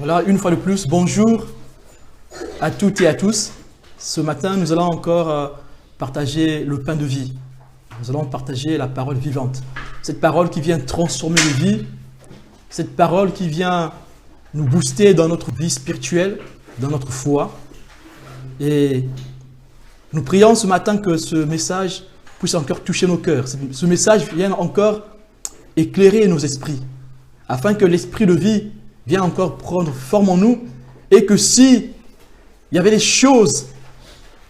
Voilà, une fois de plus, bonjour à toutes et à tous. Ce matin, nous allons encore partager le pain de vie. Nous allons partager la parole vivante. Cette parole qui vient transformer les vies. Cette parole qui vient nous booster dans notre vie spirituelle, dans notre foi. Et nous prions ce matin que ce message puisse encore toucher nos cœurs. Ce message vienne encore éclairer nos esprits, afin que l'esprit de vie vienne encore prendre forme en nous, et que si il y avait des choses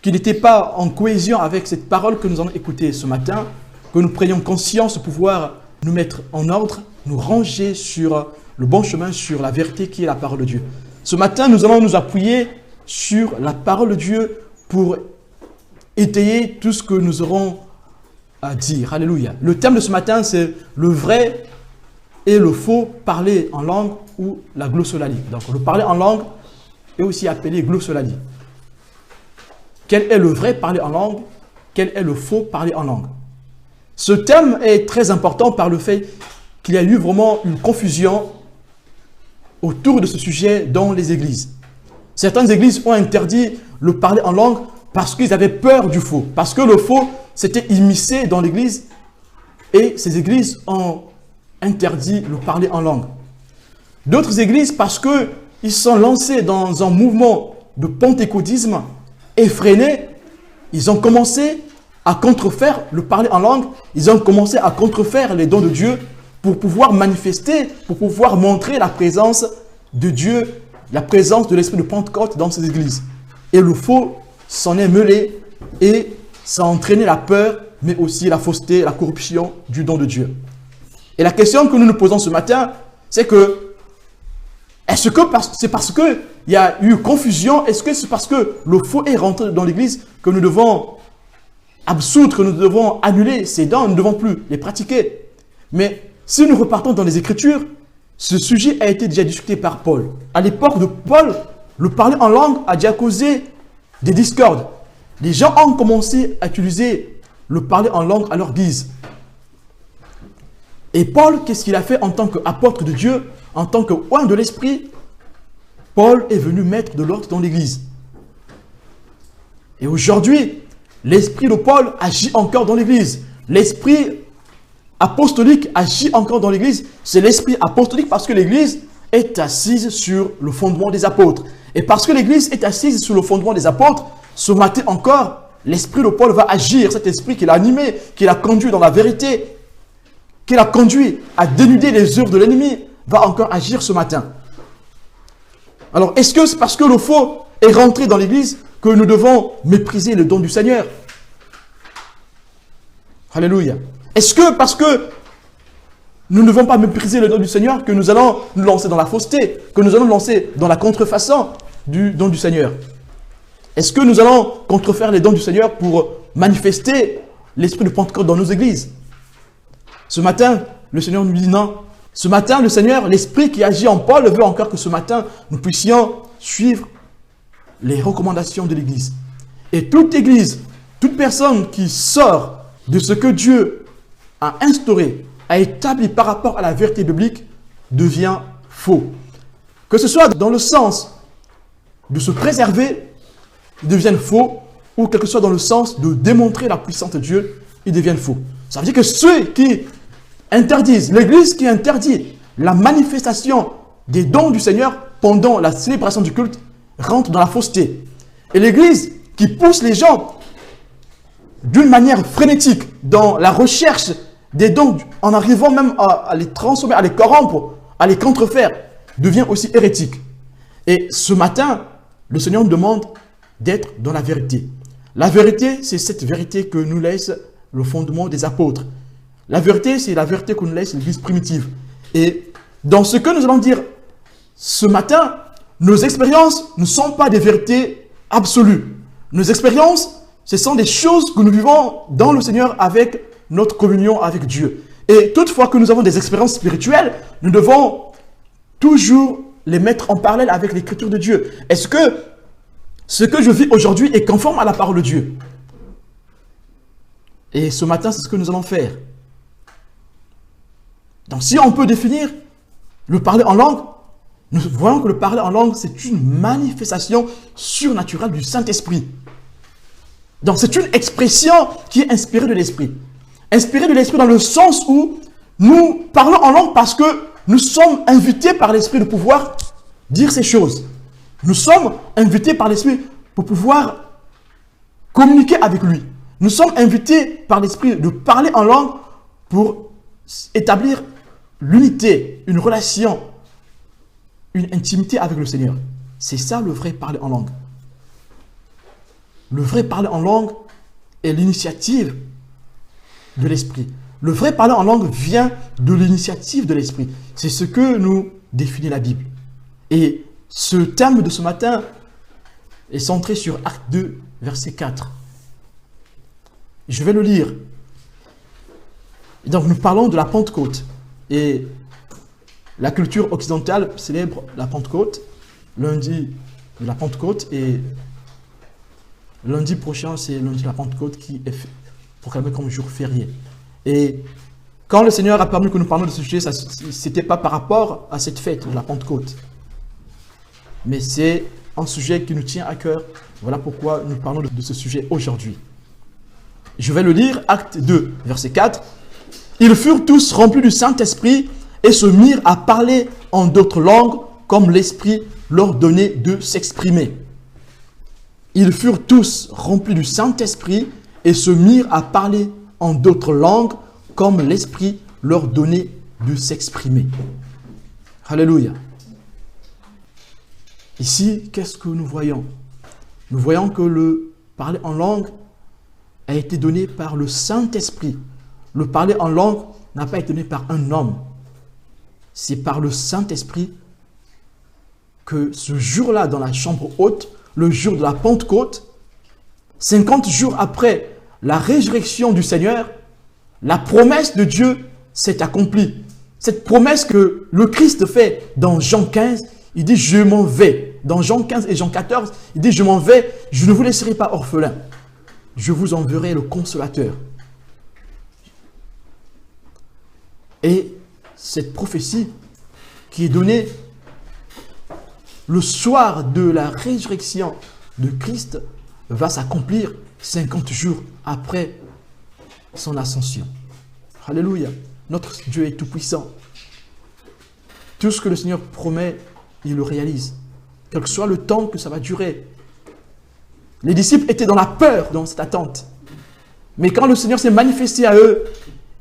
qui n'étaient pas en cohésion avec cette parole que nous allons écouter ce matin, que nous prenions conscience de pouvoir nous mettre en ordre, nous ranger sur le bon chemin, sur la vérité qui est la parole de Dieu. Ce matin, nous allons nous appuyer sur la parole de Dieu pour étayer tout ce que nous aurons à dire. Alléluia. Le thème de ce matin, c'est le vrai et le faux parler en langue ou la glossolalie. Donc, le parler en langue est aussi appelé glossolalie. Quel est le vrai parler en langue? Quel est le faux parler en langue? Ce thème est très important par le fait qu'il y a eu vraiment une confusion autour de ce sujet dans les églises. Certaines églises ont interdit le parler en langue parce qu'ils avaient peur du faux. Parce que le faux s'était immiscé dans l'église et ces églises ont interdit le parler en langue. D'autres églises, parce qu'ils sont lancés dans un mouvement de pentecôtisme effréné, ils ont commencé à contrefaire le parler en langue, ils ont commencé à contrefaire les dons de Dieu pour pouvoir manifester, pour pouvoir montrer la présence de Dieu, la présence de l'esprit de Pentecôte dans ces églises. Et le faux s'en est mêlé et ça a entraîné la peur, mais aussi la fausseté, la corruption du don de Dieu. Et la question que nous nous posons ce matin, c'est que, est-ce que c'est parce qu'il y a eu confusion, est-ce que c'est parce que le faux est rentré dans l'église que nous devons absoudre, que nous devons annuler ces dons, nous ne devons plus les pratiquer? Mais si nous repartons dans les Écritures, ce sujet a été déjà discuté par Paul. À l'époque de Paul, le parler en langue a déjà causé des discordes. Les gens ont commencé à utiliser le parler en langue à leur guise. Et Paul, qu'est-ce qu'il a fait en tant qu'apôtre de Dieu, en tant qu'oint de l'Esprit? Paul est venu mettre de l'ordre dans l'Église. Et aujourd'hui, l'Esprit de Paul agit encore dans l'Église. L'Esprit apostolique agit encore dans l'Église. C'est l'Esprit apostolique parce que l'Église est assise sur le fondement des apôtres. Et parce que l'Église est assise sur le fondement des apôtres, ce matin encore, l'Esprit de Paul va agir. Cet Esprit qui l'a animé, qui l'a conduit dans la vérité, qui l'a conduit à dénuder les œuvres de l'ennemi, va encore agir ce matin. Alors, est-ce que c'est parce que le faux est rentré dans l'Église que nous devons mépriser le don du Seigneur? Alléluia. Est-ce que parce que nous ne devons pas mépriser le don du Seigneur que nous allons nous lancer dans la fausseté, que nous allons nous lancer dans la contrefaçon du don du Seigneur? Est-ce que nous allons contrefaire les dons du Seigneur pour manifester l'esprit de Pentecôte dans nos églises? Ce matin, le Seigneur nous dit non. Ce matin, le Seigneur, l'Esprit qui agit en Paul, veut encore que ce matin, nous puissions suivre les recommandations de l'Église. Et toute Église, toute personne qui sort de ce que Dieu a instauré, a établi par rapport à la vérité biblique, devient faux. Que ce soit dans le sens de se préserver, ils deviennent faux, ou quelque soit dans le sens de démontrer la puissance de Dieu, ils deviennent faux. Ça veut dire que ceux qui interdisent, l'Église qui interdit la manifestation des dons du Seigneur pendant la célébration du culte, rentre dans la fausseté. Et l'Église qui pousse les gens d'une manière frénétique dans la recherche des dons, en arrivant même à les transformer, à les corrompre, à les contrefaire, devient aussi hérétique. Et ce matin, le Seigneur nous demande d'être dans la vérité. La vérité, c'est cette vérité que nous laisse le fondement des apôtres. La vérité, c'est la vérité que nous laisse l'Église primitive. Et dans ce que nous allons dire ce matin, nos expériences ne sont pas des vérités absolues. Nos expériences, ce sont des choses que nous vivons dans le Seigneur avec notre communion avec Dieu. Et toutefois que nous avons des expériences spirituelles, nous devons toujours les mettre en parallèle avec l'écriture de Dieu. Est-ce que ce que je vis aujourd'hui est conforme à la parole de Dieu? Et ce matin, c'est ce que nous allons faire. Donc si on peut définir le parler en langue, Nous voyons que le parler en langue, c'est une manifestation surnaturelle du Saint-Esprit. Donc c'est une expression qui est inspirée de l'Esprit. Inspirée de l'Esprit dans le sens où nous parlons en langue parce que nous sommes invités par l'Esprit de pouvoir dire ces choses. Nous sommes invités par l'Esprit pour pouvoir communiquer avec lui. Nous sommes invités par l'Esprit de parler en langue pour établir l'unité, une relation, une intimité avec le Seigneur. C'est ça le vrai parler en langue. Le vrai parler en langue est l'initiative de l'Esprit. Le vrai parler en langue vient de l'initiative de l'Esprit. C'est ce que nous définit la Bible. Et ce thème de ce matin est centré sur Acte 2, verset 4. Je vais le lire. Donc nous parlons de la Pentecôte. Et la culture occidentale célèbre la Pentecôte, lundi de la Pentecôte, et lundi prochain, c'est lundi de la Pentecôte qui est proclamé comme jour férié. Et quand le Seigneur a permis que nous parlions de ce sujet, ce n'était pas par rapport à cette fête de la Pentecôte. Mais c'est un sujet qui nous tient à cœur. Voilà pourquoi nous parlons de ce sujet aujourd'hui. Je vais le lire, Acte 2, verset 4. « Ils furent tous remplis du Saint-Esprit et se mirent à parler en d'autres langues comme l'Esprit leur donnait de s'exprimer. » Ils furent tous remplis du Saint-Esprit et se mirent à parler en d'autres langues comme l'Esprit leur donnait de s'exprimer. Alléluia. Ici, qu'est-ce que nous voyons? Nous voyons que le parler en langue a été donné par le Saint-Esprit. Le parler en langue n'a pas été donné par un homme. C'est par le Saint-Esprit que ce jour-là, dans la chambre haute, le jour de la Pentecôte, 50 jours après la résurrection du Seigneur, la promesse de Dieu s'est accomplie. Cette promesse que le Christ fait dans Jean 15, il dit « Je m'en vais ». Dans Jean 15 et Jean 14, il dit « Je m'en vais, je ne vous laisserai pas orphelins. Je vous enverrai le Consolateur. » Et cette prophétie qui est donnée le soir de la résurrection de Christ va s'accomplir 50 jours après son ascension. Alléluia. Notre Dieu est tout-puissant. Tout ce que le Seigneur promet, il le réalise. Quel que soit le temps que ça va durer. Les disciples étaient dans la peur, dans cette attente. Mais quand le Seigneur s'est manifesté à eux,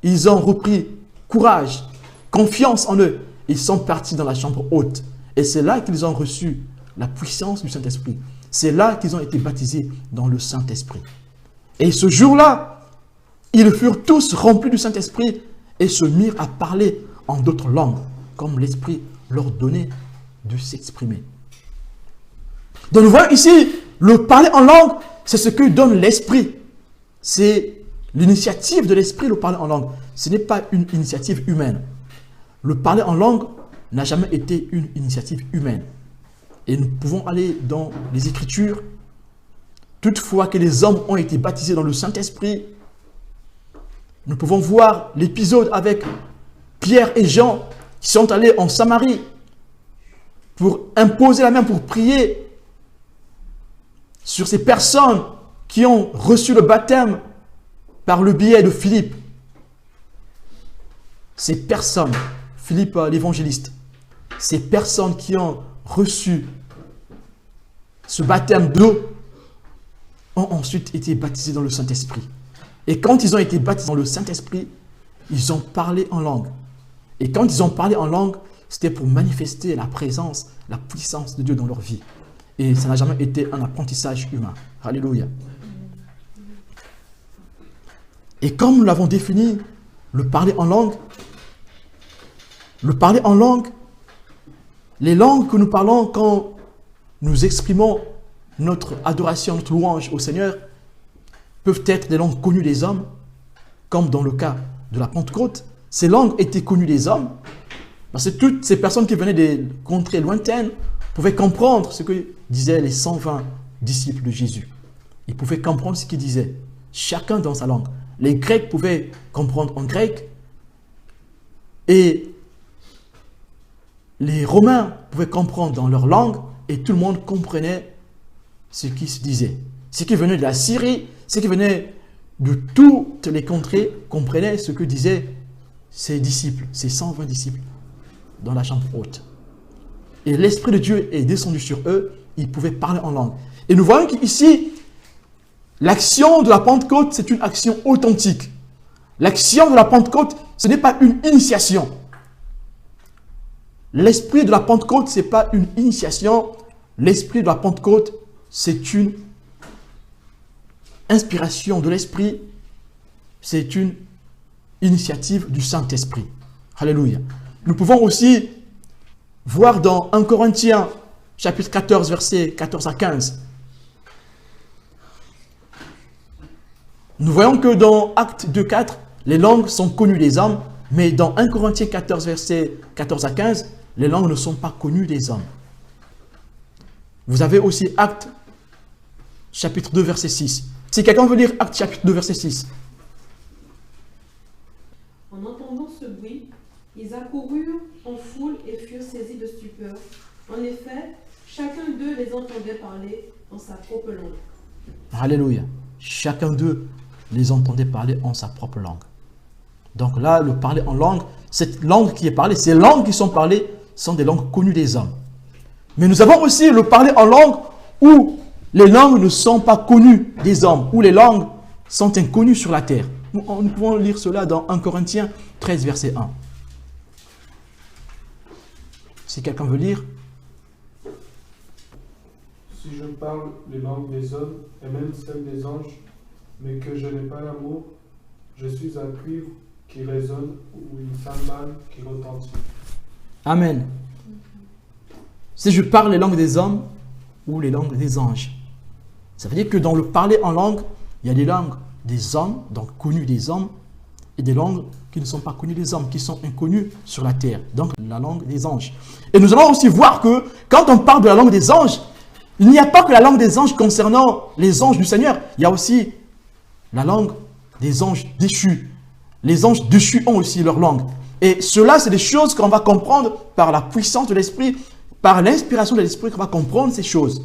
ils ont repris courage, confiance en eux. Ils sont partis dans la chambre haute. Et c'est là qu'ils ont reçu la puissance du Saint-Esprit. C'est là qu'ils ont été baptisés dans le Saint-Esprit. Et ce jour-là, ils furent tous remplis du Saint-Esprit et se mirent à parler en d'autres langues, comme l'Esprit leur donnait de s'exprimer. Donc nous voyons ici, le parler en langue, c'est ce que donne l'Esprit. C'est l'initiative de l'Esprit, le parler en langue. Ce n'est pas une initiative humaine. Le parler en langue n'a jamais été une initiative humaine. Et nous pouvons aller dans les Écritures. Toutefois que les hommes ont été baptisés dans le Saint-Esprit, nous pouvons voir l'épisode avec Pierre et Jean qui sont allés en Samarie pour imposer la main, pour prier sur ces personnes qui ont reçu le baptême par le biais de Philippe. Ces personnes, Philippe l'évangéliste, ces personnes qui ont reçu ce baptême d'eau ont ensuite été baptisés dans le Saint-Esprit. Et quand ils ont été baptisés dans le Saint-Esprit, ils ont parlé en langue. Et quand ils ont parlé en langue, c'était pour manifester la présence, la puissance de Dieu dans leur vie. Et ça n'a jamais été un apprentissage humain. Alléluia. Et comme nous l'avons défini, le parler en langue, les langues que nous parlons quand nous exprimons notre adoration, notre louange au Seigneur, peuvent être des langues connues des hommes, comme dans le cas de la Pentecôte. Ces langues étaient connues des hommes, parce que toutes ces personnes qui venaient des contrées lointaines pouvaient comprendre ce que disaient les 120 disciples de Jésus. Ils pouvaient comprendre ce qu'ils disaient, chacun dans sa langue. Les Grecs pouvaient comprendre en grec, et les Romains pouvaient comprendre dans leur langue et tout le monde comprenait ce qui se disait. Ceux qui venaient de la Syrie, ceux qui venaient de toutes les contrées comprenaient ce que disaient ses disciples, ses 120 disciples dans la chambre haute. Et l'Esprit de Dieu est descendu sur eux, ils pouvaient parler en langue. Et nous voyons qu'ici, l'action de la Pentecôte, c'est une action authentique. L'action de la Pentecôte, ce n'est pas une initiation. L'esprit de la Pentecôte, ce n'est pas une initiation. L'esprit de la Pentecôte, c'est une inspiration de l'Esprit. C'est une initiative du Saint-Esprit. Alléluia. Nous pouvons aussi voir dans 1 Corinthiens, chapitre 14, versets 14 à 15. Nous voyons que dans Actes 2.4, les langues sont connues des hommes, mais dans 1 Corinthiens 14, versets 14 à 15, les langues ne sont pas connues des hommes. Vous avez aussi Actes, chapitre 2, verset 6. Si quelqu'un veut lire Actes, chapitre 2, verset 6. En entendant ce bruit, ils accoururent en foule et furent saisis de stupeur. En effet, chacun d'eux les entendait parler en sa propre langue. Alléluia. Chacun d'eux les entendait parler en sa propre langue. Donc là, le parler en langue, cette langue qui est parlée, ces langues qui sont parlées sont des langues connues des hommes. Mais nous avons aussi le parler en langue où les langues ne sont pas connues des hommes, où les langues sont inconnues sur la terre. Nous pouvons lire cela dans 1 Corinthiens 13, verset 1. Si quelqu'un veut lire. Si je parle les langues des hommes et même celles des anges, mais que je n'ai pas l'amour, je suis un cuivre qui résonne ou une cymbale qui retentit. Amen. Si je parle les langues des hommes ou les langues des anges. Ça veut dire que dans le parler en langue, il y a des langues des hommes, donc connues des hommes, et des langues qui ne sont pas connues des hommes, qui sont inconnues sur la terre. Donc la langue des anges. Et nous allons aussi voir que quand on parle de la langue des anges, il n'y a pas que la langue des anges concernant les anges du Seigneur. Il y a aussi la langue des anges déchus. Les anges déchus ont aussi leur langue. Et cela, c'est des choses qu'on va comprendre par la puissance de l'Esprit, par l'inspiration de l'Esprit qu'on va comprendre ces choses.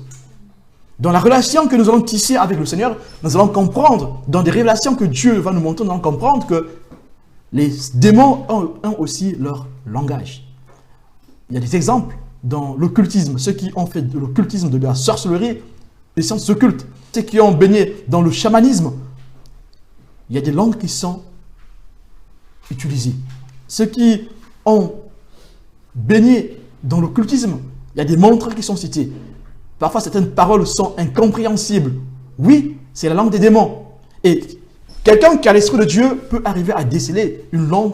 Dans la relation que nous allons tisser avec le Seigneur, nous allons comprendre, dans des révélations que Dieu va nous montrer, nous allons comprendre que les démons ont aussi leur langage. Il y a des exemples dans l'occultisme. Ceux qui ont fait de l'occultisme, de la sorcellerie, des sciences occultes, ceux qui ont baigné dans le chamanisme, il y a des langues qui sont utilisées. Ceux qui ont baigné dans l'occultisme, il y a des mantras qui sont cités. Parfois, certaines paroles sont incompréhensibles. Oui, c'est la langue des démons. Et quelqu'un qui a l'Esprit de Dieu peut arriver à déceler une langue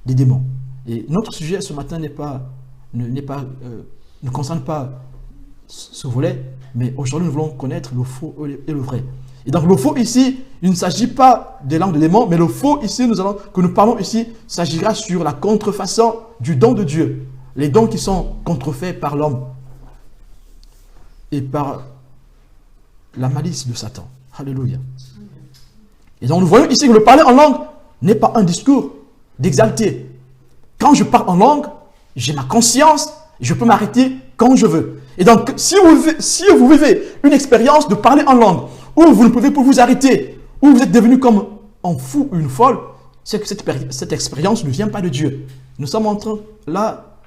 des démons. Et notre sujet ce matin ne concerne pas ce volet, mais aujourd'hui, nous voulons connaître le faux et le vrai. Et donc, le faux ici, il ne s'agit pas des langues des démons, mais le faux ici, que nous parlons ici, s'agira sur la contrefaçon du don de Dieu. Les dons qui sont contrefaits par l'homme et par la malice de Satan. Alléluia. Et donc, nous voyons ici que le parler en langue n'est pas un discours d'exalté. Quand je parle en langue, j'ai ma conscience, je peux m'arrêter quand je veux. Et donc, si vous vivez une expérience de parler en langue, où vous ne pouvez pas vous arrêter, où vous êtes devenu comme un fou ou une folle, c'est que cette expérience ne vient pas de Dieu. Nous sommes en train, là,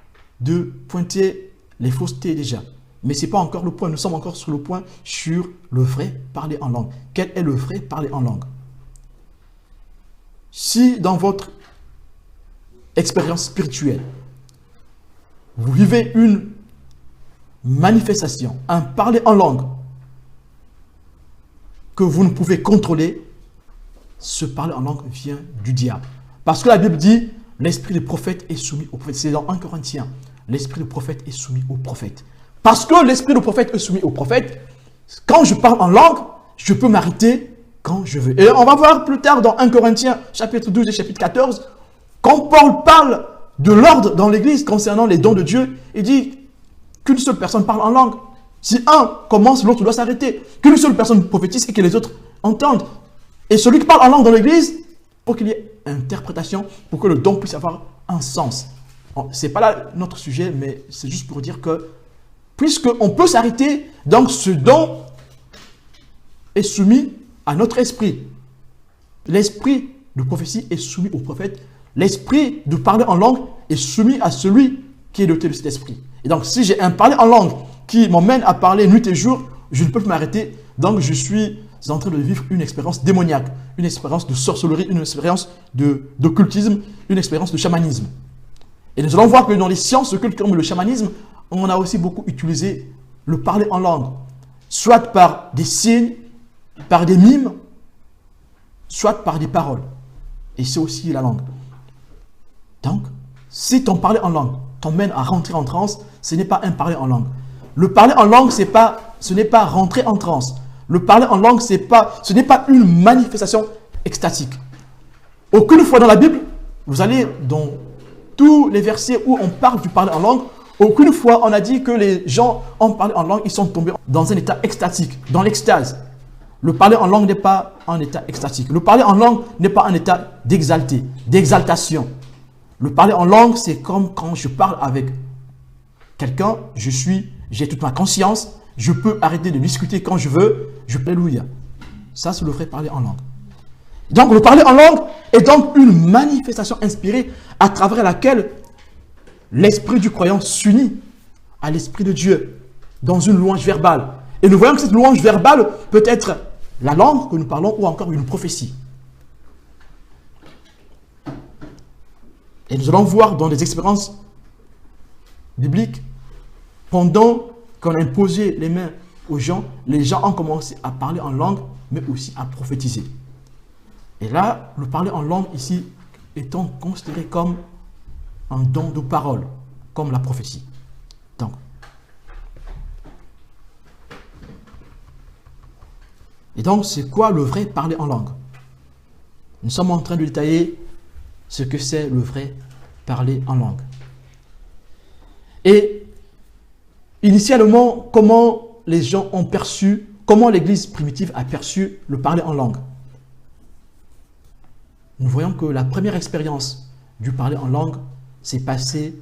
de pointer les faussetés déjà. Mais ce n'est pas encore le point. Nous sommes encore sur le point sur le vrai parler en langue. Quel est le vrai parler en langue? Si dans votre expérience spirituelle, vous vivez une manifestation, un parler en langue que vous ne pouvez contrôler, ce parler en langue vient du diable. Parce que la Bible dit, l'esprit du prophète est soumis au prophète. C'est dans 1 Corinthiens. L'esprit du prophète est soumis au prophète. Parce que l'esprit du prophète est soumis au prophète, quand je parle en langue, je peux m'arrêter quand je veux. Et on va voir plus tard dans 1 Corinthiens, chapitre 12 et chapitre 14, quand Paul parle de l'ordre dans l'église concernant les dons de Dieu, il dit qu'une seule personne parle en langue. Si un commence, l'autre doit s'arrêter. Qu'une seule personne prophétise et que les autres entendent. Et celui qui parle en langue dans l'église, pour qu'il y ait interprétation, pour que le don puisse avoir un sens. Ce n'est pas là notre sujet, mais c'est juste pour dire que, puisqu'on peut s'arrêter, donc ce don est soumis à notre esprit. L'esprit de prophétie est soumis au prophète. L'esprit de parler en langue est soumis à celui qui est doté de cet esprit. Et donc, si j'ai un parler en langue qui m'emmène à parler nuit et jour, je ne peux plus m'arrêter. Donc, je suis en train de vivre une expérience démoniaque, une expérience de sorcellerie, une expérience d'occultisme, une expérience de chamanisme. Et nous allons voir que dans les sciences occultes comme le chamanisme, on a aussi beaucoup utilisé le parler en langue, soit par des signes, par des mimes, soit par des paroles. Et c'est aussi la langue. Donc, si ton parler en langue t'emmène à rentrer en transe, ce n'est pas un parler en langue. Le parler en langue, ce n'est pas rentrer en transe. Le parler en langue, ce n'est pas une manifestation extatique. Aucune fois dans la Bible, vous allez dans tous les versets où on parle du parler en langue, aucune fois on a dit que les gens ont parlé en langue, ils sont tombés dans un état extatique, dans l'extase. Le parler en langue n'est pas un état extatique. Le parler en langue n'est pas un état d'exaltation. Le parler en langue, c'est comme quand je parle avec quelqu'un, j'ai toute ma conscience, je peux arrêter de discuter quand je veux, je peux alléluia. Ça, c'est le vrai parler en langue. Donc, le parler en langue est donc une manifestation inspirée à travers laquelle l'esprit du croyant s'unit à l'esprit de Dieu dans une louange verbale. Et nous voyons que cette louange verbale peut être la langue que nous parlons ou encore une prophétie. Et nous allons voir dans des expériences bibliques, pendant qu'on a imposé les mains aux gens, les gens ont commencé à parler en langue, mais aussi à prophétiser. Et là, le parler en langue ici étant considéré comme un don de parole, comme la prophétie. Donc, et donc, c'est quoi le vrai parler en langue? Nous sommes en train de détailler ce que c'est le vrai parler en langue. Et initialement, comment les gens ont perçu, comment l'Église primitive a perçu le parler en langue? Nous voyons que la première expérience du parler en langue s'est passée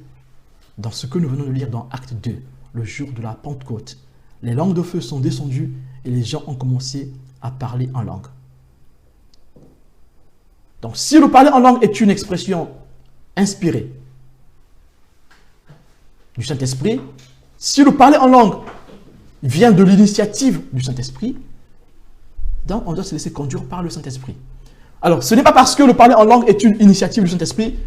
dans ce que nous venons de lire dans Acte 2, le jour de la Pentecôte. Les langues de feu sont descendues et les gens ont commencé à parler en langue. Donc, si le parler en langue est une expression inspirée du Saint-Esprit, si le parler en langue vient de l'initiative du Saint-Esprit, donc on doit se laisser conduire par le Saint-Esprit. Alors, ce n'est pas parce que le parler en langue est une initiative du Saint-Esprit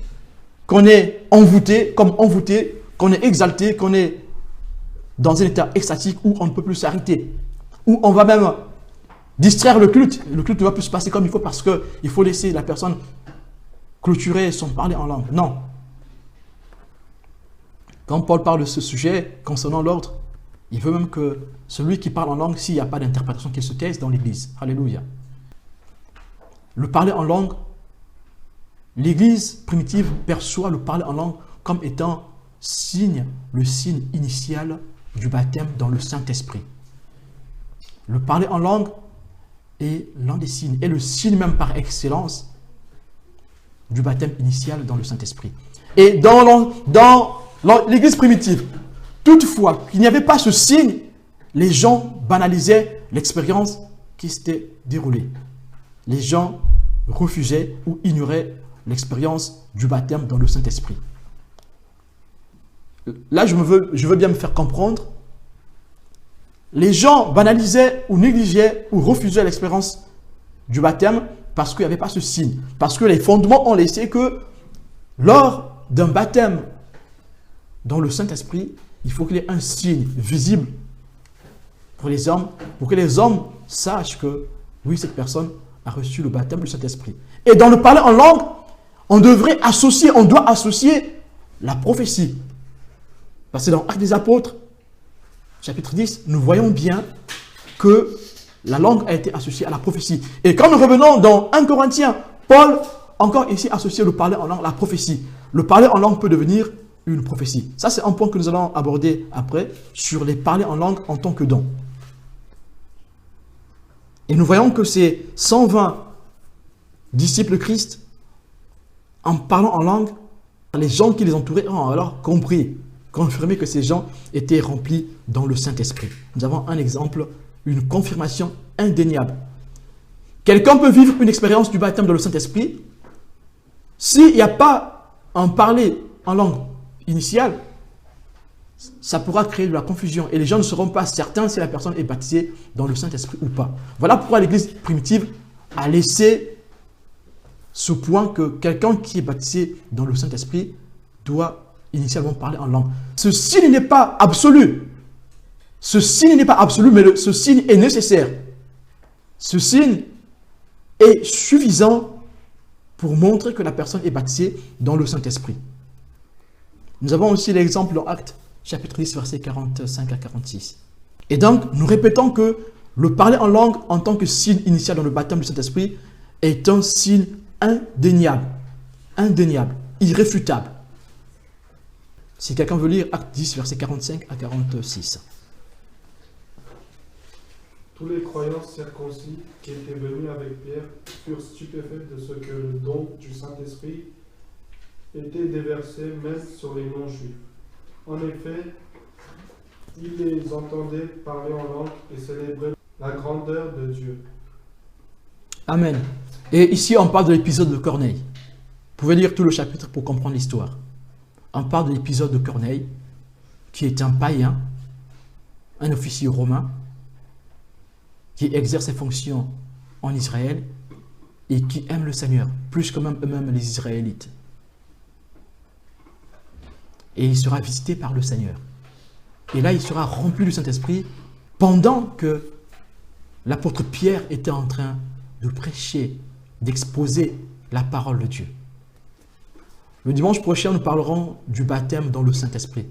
qu'on est envoûté, qu'on est exalté, qu'on est dans un état extatique où on ne peut plus s'arrêter, où on va même distraire le culte. Le culte ne va plus se passer comme il faut parce qu'il faut laisser la personne clôturer son parler en langue. Non. Quand Paul parle de ce sujet concernant l'ordre, il veut même que celui qui parle en langue, s'il n'y a pas d'interprétation, qu'il se taise dans l'église. Alléluia. Le parler en langue, l'église primitive perçoit le parler en langue comme étant le signe initial du baptême dans le Saint-Esprit. Le parler en langue est l'un des signes, et le signe même par excellence du baptême initial dans le Saint-Esprit. Et dans l'église primitive, toutefois qu'il n'y avait pas ce signe, les gens banalisaient l'expérience qui s'était déroulée. Les gens refusaient ou ignoraient l'expérience du baptême dans le Saint-Esprit. Là, je veux bien me faire comprendre. Les gens banalisaient ou négligeaient ou refusaient l'expérience du baptême parce qu'il n'y avait pas ce signe. Parce que les fondements ont laissé que lors d'un baptême dans le Saint-Esprit, il faut qu'il y ait un signe visible pour les hommes, pour que les hommes sachent que oui, cette personne a reçu le baptême du Saint-Esprit. Et dans le parler en langue, on doit associer la prophétie. Parce que dans Actes des Apôtres, chapitre 10, nous voyons bien que la langue a été associée à la prophétie. Et quand nous revenons dans 1 Corinthiens, Paul, encore ici, associe le parler en langue à la prophétie. Le parler en langue peut devenir une prophétie. Ça, c'est un point que nous allons aborder après sur les parler en langue en tant que don. Et nous voyons que ces 120 disciples de Christ, en parlant en langue, Les gens qui les entouraient ont alors confirmé que ces gens étaient remplis dans le Saint-Esprit. Nous avons un exemple, une confirmation indéniable. Quelqu'un peut vivre une expérience du baptême dans le Saint-Esprit. S'il n'y a pas un parler en langue initiale, ça pourra créer de la confusion et les gens ne seront pas certains si la personne est baptisée dans le Saint-Esprit ou pas. Voilà pourquoi l'Église primitive a laissé ce point que quelqu'un qui est baptisé dans le Saint-Esprit doit initialement parler en langue. Ce signe n'est pas absolu. Ce signe n'est pas absolu, mais ce signe est nécessaire. Ce signe est suffisant pour montrer que la personne est baptisée dans le Saint-Esprit. Nous avons aussi l'exemple dans Actes, chapitre 10, versets 45 à 46. Et donc, nous répétons que le parler en langue en tant que signe initial dans le baptême du Saint-Esprit est un signe indéniable, irréfutable. Si quelqu'un veut lire Acte 10, versets 45 à 46. Tous les croyants circoncis qui étaient venus avec Pierre furent stupéfaits de ce que le don du Saint-Esprit était déversé même sur les non-juifs. En effet, ils les entendaient parler en langue et célébrer la grandeur de Dieu. Amen. Et ici, on parle de l'épisode de Corneille. Vous pouvez lire tout le chapitre pour comprendre l'histoire. On parle de l'épisode de Corneille, qui est un païen, un officier romain, qui exerce ses fonctions en Israël et qui aime le Seigneur, plus que même eux-mêmes les Israélites. Et il sera visité par le Seigneur. Et là, il sera rempli du Saint-Esprit pendant que l'apôtre Pierre était en train de prêcher, d'exposer la parole de Dieu. Le dimanche prochain, nous parlerons du baptême dans le Saint-Esprit.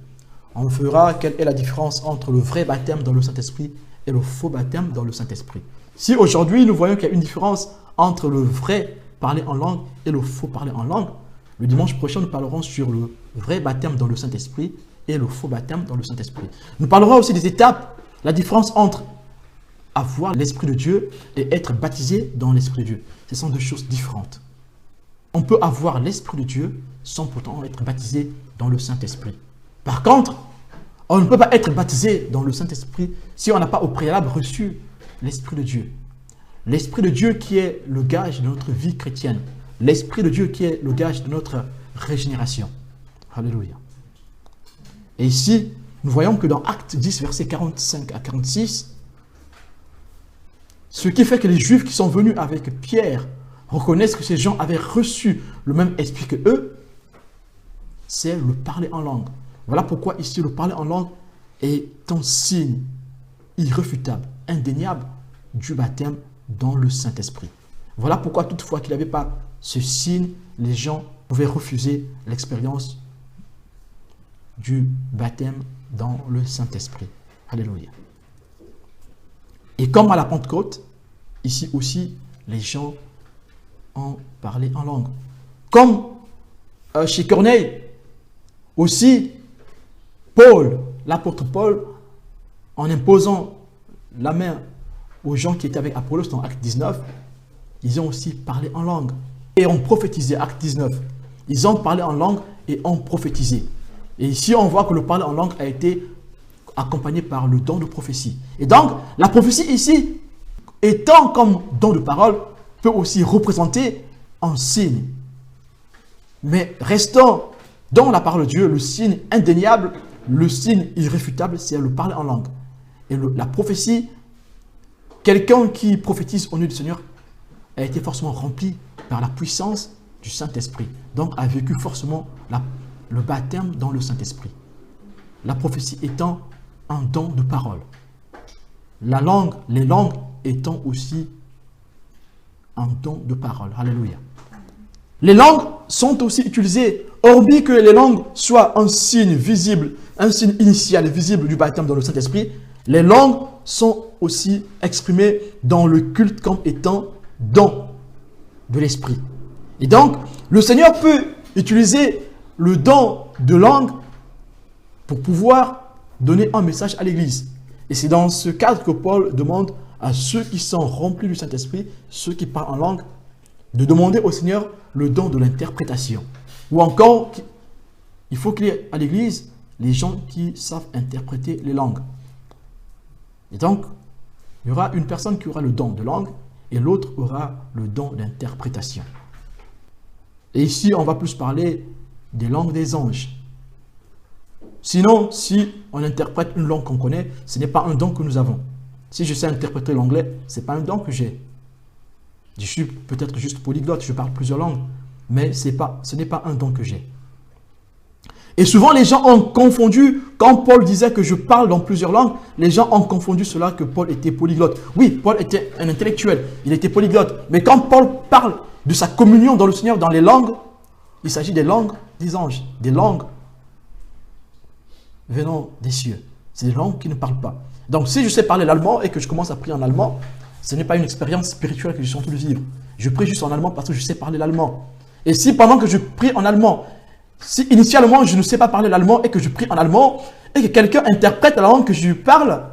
On verra quelle est la différence entre le vrai baptême dans le Saint-Esprit et le faux baptême dans le Saint-Esprit. Si aujourd'hui, nous voyons qu'il y a une différence entre le vrai parler en langue et le faux parler en langue, le dimanche prochain, nous parlerons sur le vrai baptême dans le Saint-Esprit et le faux baptême dans le Saint-Esprit. Nous parlerons aussi des étapes, la différence entre avoir l'Esprit de Dieu et être baptisé dans l'Esprit de Dieu. Ce sont deux choses différentes. On peut avoir l'Esprit de Dieu sans pourtant être baptisé dans le Saint-Esprit. Par contre, on ne peut pas être baptisé dans le Saint-Esprit si on n'a pas au préalable reçu l'Esprit de Dieu. L'Esprit de Dieu qui est le gage de notre vie chrétienne. L'Esprit de Dieu qui est le gage de notre régénération. Alléluia. Et ici, nous voyons que dans Actes 10, versets 45 à 46, ce qui fait que les Juifs qui sont venus avec Pierre reconnaissent que ces gens avaient reçu le même esprit que eux, c'est le parler en langue. Voilà pourquoi ici le parler en langue est un signe irréfutable, indéniable du baptême dans le Saint-Esprit. Voilà pourquoi toutefois qu'il n'y avait pas ce signe, les gens pouvaient refuser l'expérience du baptême dans le Saint-Esprit. Alléluia. Et comme à la Pentecôte, ici aussi, les gens ont parlé en langue. Comme chez Corneille, aussi, Paul, l'apôtre Paul, en imposant la main aux gens qui étaient avec Apollos dans Acte 19, ils ont aussi parlé en langue et ont prophétisé, Acte 19. Ils ont parlé en langue et ont prophétisé. Et ici, on voit que le parler en langue a été accompagné par le don de prophétie. Et donc, la prophétie ici, étant comme don de parole, peut aussi représenter un signe. Mais restons dans la parole de Dieu, le signe indéniable, le signe irréfutable, c'est le parler en langue. Et la prophétie, quelqu'un qui prophétise au nom du Seigneur a été forcément rempli par la puissance du Saint-Esprit. Donc a vécu forcément le baptême dans le Saint-Esprit. La prophétie étant un don de parole. La langue, les langues étant aussi un don de parole. Alléluia. Les langues sont aussi utilisées, hormis que les langues soient un signe visible, un signe initial et visible du baptême dans le Saint-Esprit, les langues sont aussi exprimées dans le culte comme étant don de l'Esprit. Et donc, le Seigneur peut utiliser le don de langue pour pouvoir donner un message à l'Église. Et c'est dans ce cadre que Paul demande à ceux qui sont remplis du Saint-Esprit, ceux qui parlent en langue, de demander au Seigneur le don de l'interprétation. Ou encore, il faut qu'il y ait à l'église les gens qui savent interpréter les langues. Et donc, il y aura une personne qui aura le don de langue et l'autre aura le don d'interprétation. Et ici, on va plus parler des langues des anges. Sinon, si on interprète une langue qu'on connaît, ce n'est pas un don que nous avons. Si je sais interpréter l'anglais, ce n'est pas un don que j'ai. Je suis peut-être juste polyglotte, je parle plusieurs langues, mais ce n'est pas un don que j'ai. Et souvent, les gens ont confondu, quand Paul disait que je parle dans plusieurs langues, les gens ont confondu cela que Paul était polyglotte. Oui, Paul était un intellectuel, il était polyglotte. Mais quand Paul parle de sa communion dans le Seigneur, dans les langues, il s'agit des langues des anges, des langues venant des cieux. C'est des langues qui ne parlent pas. Donc, si je sais parler l'allemand et que je commence à prier en allemand, ce n'est pas une expérience spirituelle que je suis en train de vivre. Je prie juste en allemand parce que je sais parler l'allemand. Et si pendant que je prie en allemand, si initialement je ne sais pas parler l'allemand et que je prie en allemand et que quelqu'un interprète la langue que je parle,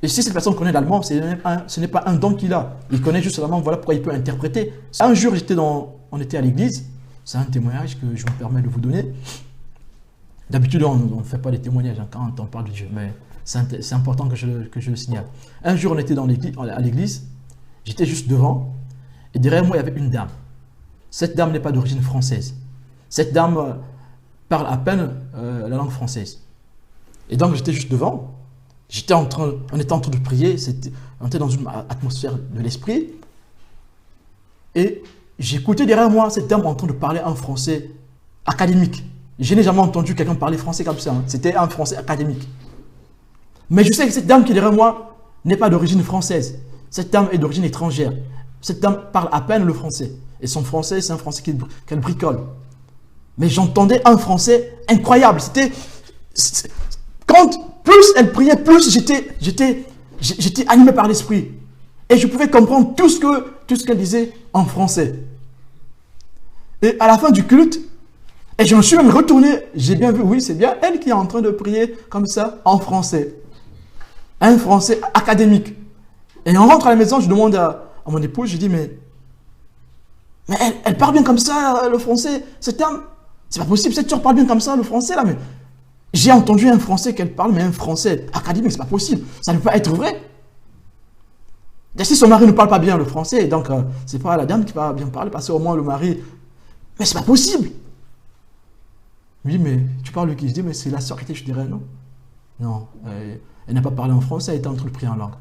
et si cette personne connaît l'allemand, ce n'est pas un don qu'il a. Il connaît juste l'allemand, voilà pourquoi il peut interpréter. Un jour, on était à l'église, c'est un témoignage que je me permets de vous donner. D'habitude, on ne fait pas des témoignages quand on parle de Dieu, mais c'est important que je le signale. Un jour, on était à l'église, j'étais juste devant, et derrière moi, il y avait une dame. Cette dame n'est pas d'origine française. Cette dame parle à peine la langue française. Et donc, j'étais juste devant. On était en train de prier. On était dans une atmosphère de l'esprit. Et j'écoutais derrière moi cette dame en train de parler un français académique. Je n'ai jamais entendu quelqu'un parler français comme ça. Hein. C'était un français académique. Mais je sais que cette dame qui est derrière moi n'est pas d'origine française. Cette dame est d'origine étrangère. Cette dame parle à peine le français. Et son français, c'est un français qu'elle bricole. Mais j'entendais un français incroyable. Quand plus elle priait, plus j'étais animé par l'esprit. Et je pouvais comprendre tout ce qu'elle disait en français. Et à la fin du culte, et je me suis même retourné, j'ai bien vu, oui, c'est bien elle qui est en train de prier comme ça en français. Un français académique. Et on rentre à la maison, je demande à mon épouse, je dis, mais elle parle bien comme ça, le français, cette dame. C'est pas possible, cette soeur parle bien comme ça, le français, là, mais j'ai entendu un français qu'elle parle, mais un français académique, c'est pas possible. Ça ne peut pas être vrai. Et si son mari ne parle pas bien le français, donc c'est pas la dame qui va bien parler, parce qu'au moins le mari... Mais c'est pas possible. Oui, mais tu parles de qui? Je dis, mais c'est la soeur qui était, je dirais, non. Non, elle n'a pas parlé en français, elle était en train de prier en langue.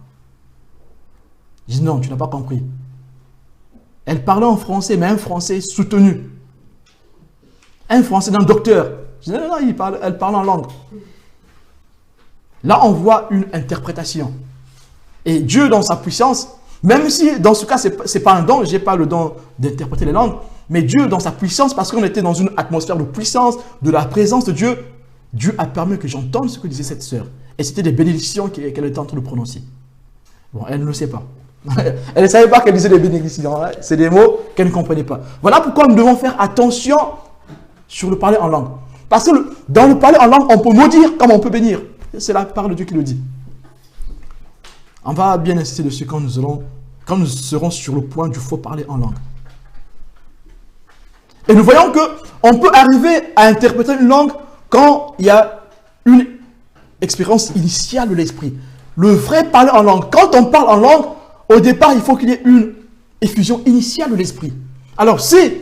Je dis, non, tu n'as pas compris. Elle parlait en français, mais un français soutenu. Un français d'un docteur. Je dis, non, non, elle parle en langue. Là, on voit une interprétation. Et Dieu, dans sa puissance, même si dans ce cas, ce n'est pas un don, je n'ai pas le don d'interpréter les langues, mais Dieu, dans sa puissance, parce qu'on était dans une atmosphère de puissance, de la présence de Dieu, Dieu a permis que j'entende ce que disait cette sœur. Et c'était des bénédictions qu'elle était en train de prononcer. Bon, elle ne le sait pas. Elle ne savait pas qu'elle disait des bénédictions. Hein? C'est des mots qu'elle ne comprenait pas. Voilà pourquoi nous devons faire attention sur le parler en langue. Parce que dans le parler en langue, on peut maudire comme on peut bénir. C'est la parole de Dieu qui le dit. On va bien insister dessus quand nous serons sur le point du faux parler en langue. Et nous voyons qu'on peut arriver à interpréter une langue quand il y a une expérience initiale de l'esprit. Le vrai parler en langue. Quand on parle en langue, au départ, il faut qu'il y ait une effusion initiale de l'esprit. Alors, si,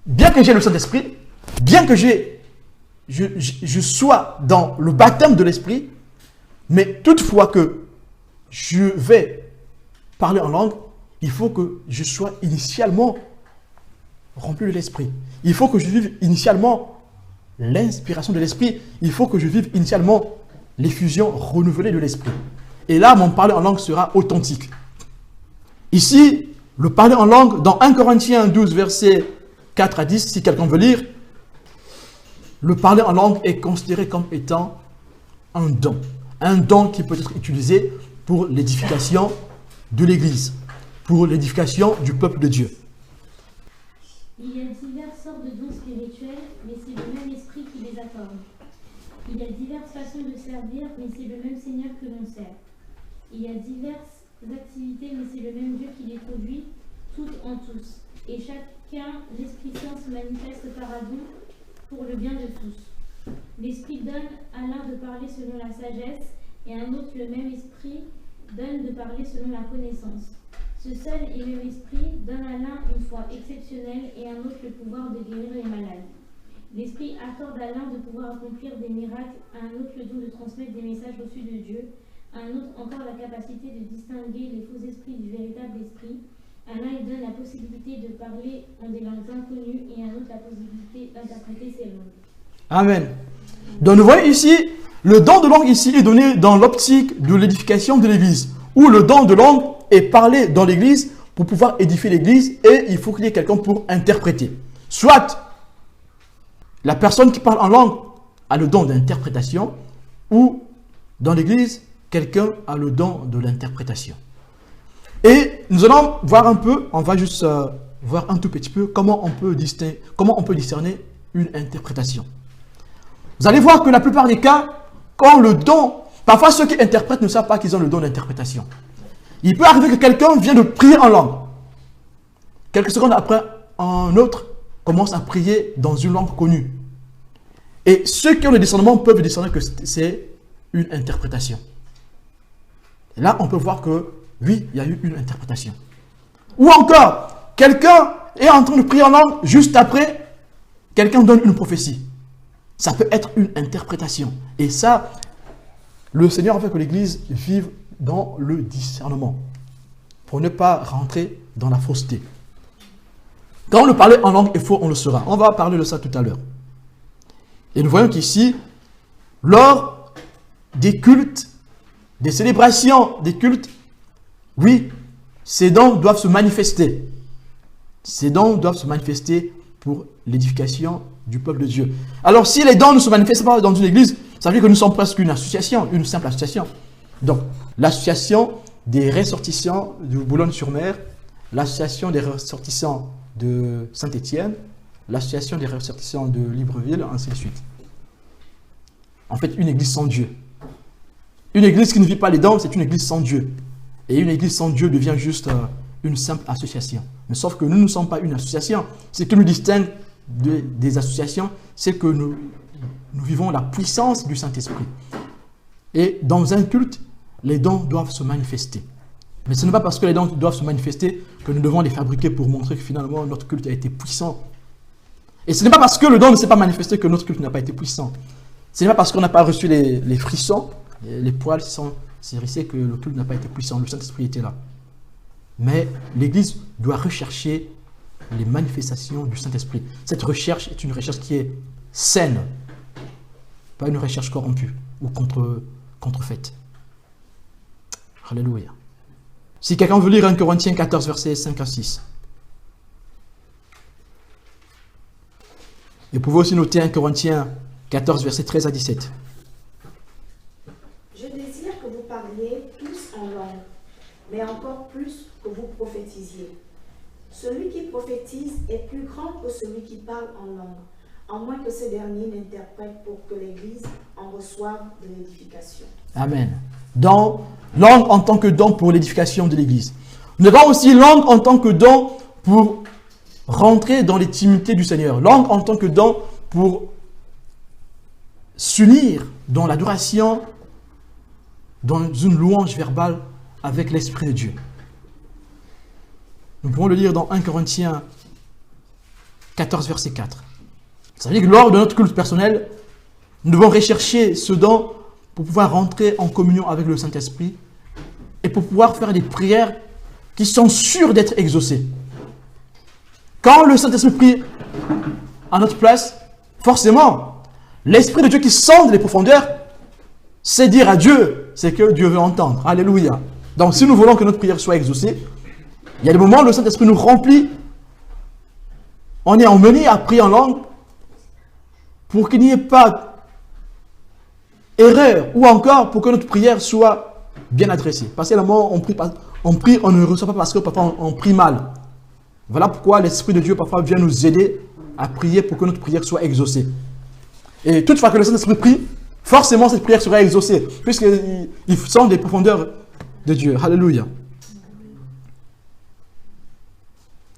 bien que j'ai le Saint-Esprit, bien que je sois dans le baptême de l'esprit, mais toutefois que je vais parler en langue, il faut que je sois initialement rempli de l'esprit. Il faut que je vive initialement l'inspiration de l'esprit. Il faut que je vive initialement l'effusion renouvelée de l'esprit. Et là, mon parler en langue sera authentique. Ici, le parler en langue, dans 1 Corinthiens 12, versets 4 à 10, si quelqu'un veut lire, le parler en langue est considéré comme étant un don. Un don qui peut être utilisé pour l'édification de l'Église, pour l'édification du peuple de Dieu. Il y a diverses sortes de dons spirituels, mais c'est le même esprit qui les accorde. Il y a diverses façons de servir, mais c'est le même Seigneur que l'on sert. Il y a diverses activités, mais c'est le même Dieu qui les produit, toutes en tous. Et chacun, l'Esprit Saint se manifeste par don pour le bien de tous. L'Esprit donne à l'un de parler selon la sagesse, et à un autre le même Esprit donne de parler selon la connaissance. Ce seul et même Esprit donne à l'un une foi exceptionnelle et à un autre le pouvoir de guérir les malades. L'Esprit accorde à l'un de pouvoir accomplir des miracles, à un autre le don de transmettre des messages reçus de Dieu, à un autre encore la capacité de distinguer les faux esprits du véritable esprit. À l'un, il donne la possibilité de parler en des langues inconnues et à un autre la possibilité d'interpréter ces langues. Amen. Donc nous voyons ici, le don de langue ici est donné dans l'optique de l'édification de l'Église, où le don de langue est parlé dans l'Église pour pouvoir édifier l'Église et il faut qu'il y ait quelqu'un pour interpréter. Soit la personne qui parle en langue a le don d'interprétation ou dans l'Église, quelqu'un a le don de l'interprétation. Et nous allons voir un peu, on va juste voir un tout petit peu comment on peut discerner une interprétation. Vous allez voir que la plupart des cas, quand le don, parfois ceux qui interprètent ne savent pas qu'ils ont le don d'interprétation. Il peut arriver que quelqu'un vienne de prier en langue. Quelques secondes après, un autre commence à prier dans une langue connue. Et ceux qui ont le discernement peuvent discerner que c'est une interprétation. Et là, on peut voir que, oui, il y a eu une interprétation. Ou encore, quelqu'un est en train de prier en langue, juste après, quelqu'un donne une prophétie. Ça peut être une interprétation. Et ça, le Seigneur a fait que l'Église vive dans le discernement, pour ne pas rentrer dans la fausseté. Quand le parler en langue est faux, on le saura. On va parler de ça tout à l'heure. Et nous voyons qu'ici, lors des cultes, des célébrations, des cultes, oui, ces dons doivent se manifester. Ces dons doivent se manifester pour l'édification du peuple de Dieu. Alors, si les dons ne se manifestent pas dans une église, ça veut dire que nous sommes presque une association, une simple association. Donc, l'association des ressortissants de Boulogne-sur-Mer, l'association des ressortissants de Saint-Étienne, l'association des ressortissants de Libreville, ainsi de suite. En fait, une église sans Dieu. Une église qui ne vit pas les dons, c'est une église sans Dieu. Et une église sans Dieu devient juste une simple association. Mais sauf que nous ne sommes pas une association. Ce qui nous distingue des associations, c'est que nous vivons la puissance du Saint-Esprit. Et dans un culte, les dons doivent se manifester. Mais ce n'est pas parce que les dons doivent se manifester que nous devons les fabriquer pour montrer que finalement notre culte a été puissant. Et ce n'est pas parce que le don ne s'est pas manifesté que notre culte n'a pas été puissant. Ce n'est pas parce qu'on n'a pas reçu les frissons, les poils sont hérissés que le culte n'a pas été puissant. Le Saint-Esprit était là. Mais l'Église doit rechercher les manifestations du Saint-Esprit. Cette recherche est une recherche qui est saine, pas une recherche corrompue ou contrefaite. Alléluia. Si quelqu'un veut lire 1 Corinthiens 14, versets 5 à 6. Et vous pouvez aussi noter 1 Corinthiens 14, versets 13 à 17. Je désire que vous parliez tous en langue, mais encore plus que vous prophétisiez. Celui qui prophétise est plus grand que celui qui parle en langue, à moins que ce dernier n'interprète pour que l'Église en reçoive de l'édification. Amen. Donc, langue en tant que don pour l'édification de l'Église. Nous avons aussi langue en tant que don pour rentrer dans l'intimité du Seigneur. Langue en tant que don pour s'unir dans l'adoration, dans une louange verbale avec l'Esprit de Dieu. Nous pouvons le lire dans 1 Corinthiens 14, verset 4. Ça veut dire que lors de notre culte personnel, nous devons rechercher ce don pour pouvoir rentrer en communion avec le Saint-Esprit et pour pouvoir faire des prières qui sont sûres d'être exaucées. Quand le Saint-Esprit prie à notre place, forcément, l'Esprit de Dieu qui sonde les profondeurs, c'est dire à Dieu ce que Dieu veut entendre. Alléluia. Donc si nous voulons que notre prière soit exaucée, il y a des moments où le Saint-Esprit nous remplit. On est emmené à prier en langue pour qu'il n'y ait pas erreur ou encore pour que notre prière soit bien adressée. Parce que le moment on prie, on ne reçoit pas parce que parfois on prie mal. Voilà pourquoi l'Esprit de Dieu parfois vient nous aider à prier pour que notre prière soit exaucée. Et toutefois que le Saint-Esprit prie, forcément cette prière sera exaucée, puisqu'ils sont des profondeurs de Dieu. Alléluia.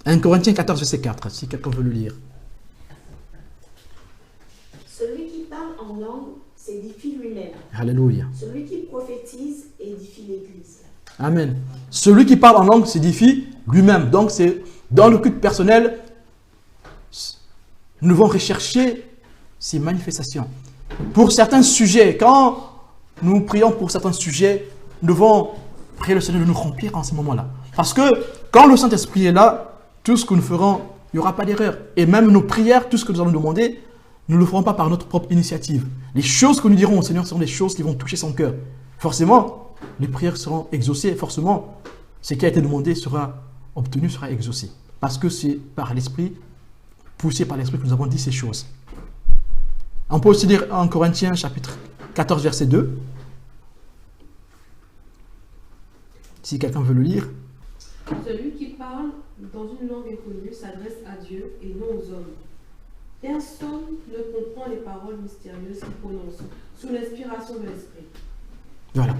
1 Corinthiens 14, verset 4, si quelqu'un veut le lire. parle en langue s'édifie lui-même. Alléluia. Celui qui prophétise édifie l'Église. Amen. Celui qui parle en langue s'édifie lui-même. Donc, c'est dans le culte personnel, nous devons rechercher ces manifestations. Pour certains sujets, quand nous prions pour certains sujets, nous devons prier le Seigneur de nous remplir en ce moment-là. Parce que quand le Saint-Esprit est là, tout ce que nous ferons, il n'y aura pas d'erreur. Et même nos prières, tout ce que nous allons demander, nous ne le ferons pas par notre propre initiative. Les choses que nous dirons au Seigneur seront des choses qui vont toucher son cœur. Forcément, les prières seront exaucées. Forcément, ce qui a été demandé sera obtenu, sera exaucé. Parce que c'est par l'Esprit, poussé par l'Esprit, que nous avons dit ces choses. On peut aussi lire en Corinthiens, chapitre 14, verset 2. Si quelqu'un veut le lire. Celui qui parle dans une langue inconnue s'adresse à Dieu et non aux hommes. Personne ne comprend les paroles mystérieuses qu'il prononce sous l'inspiration de l'Esprit. Voilà.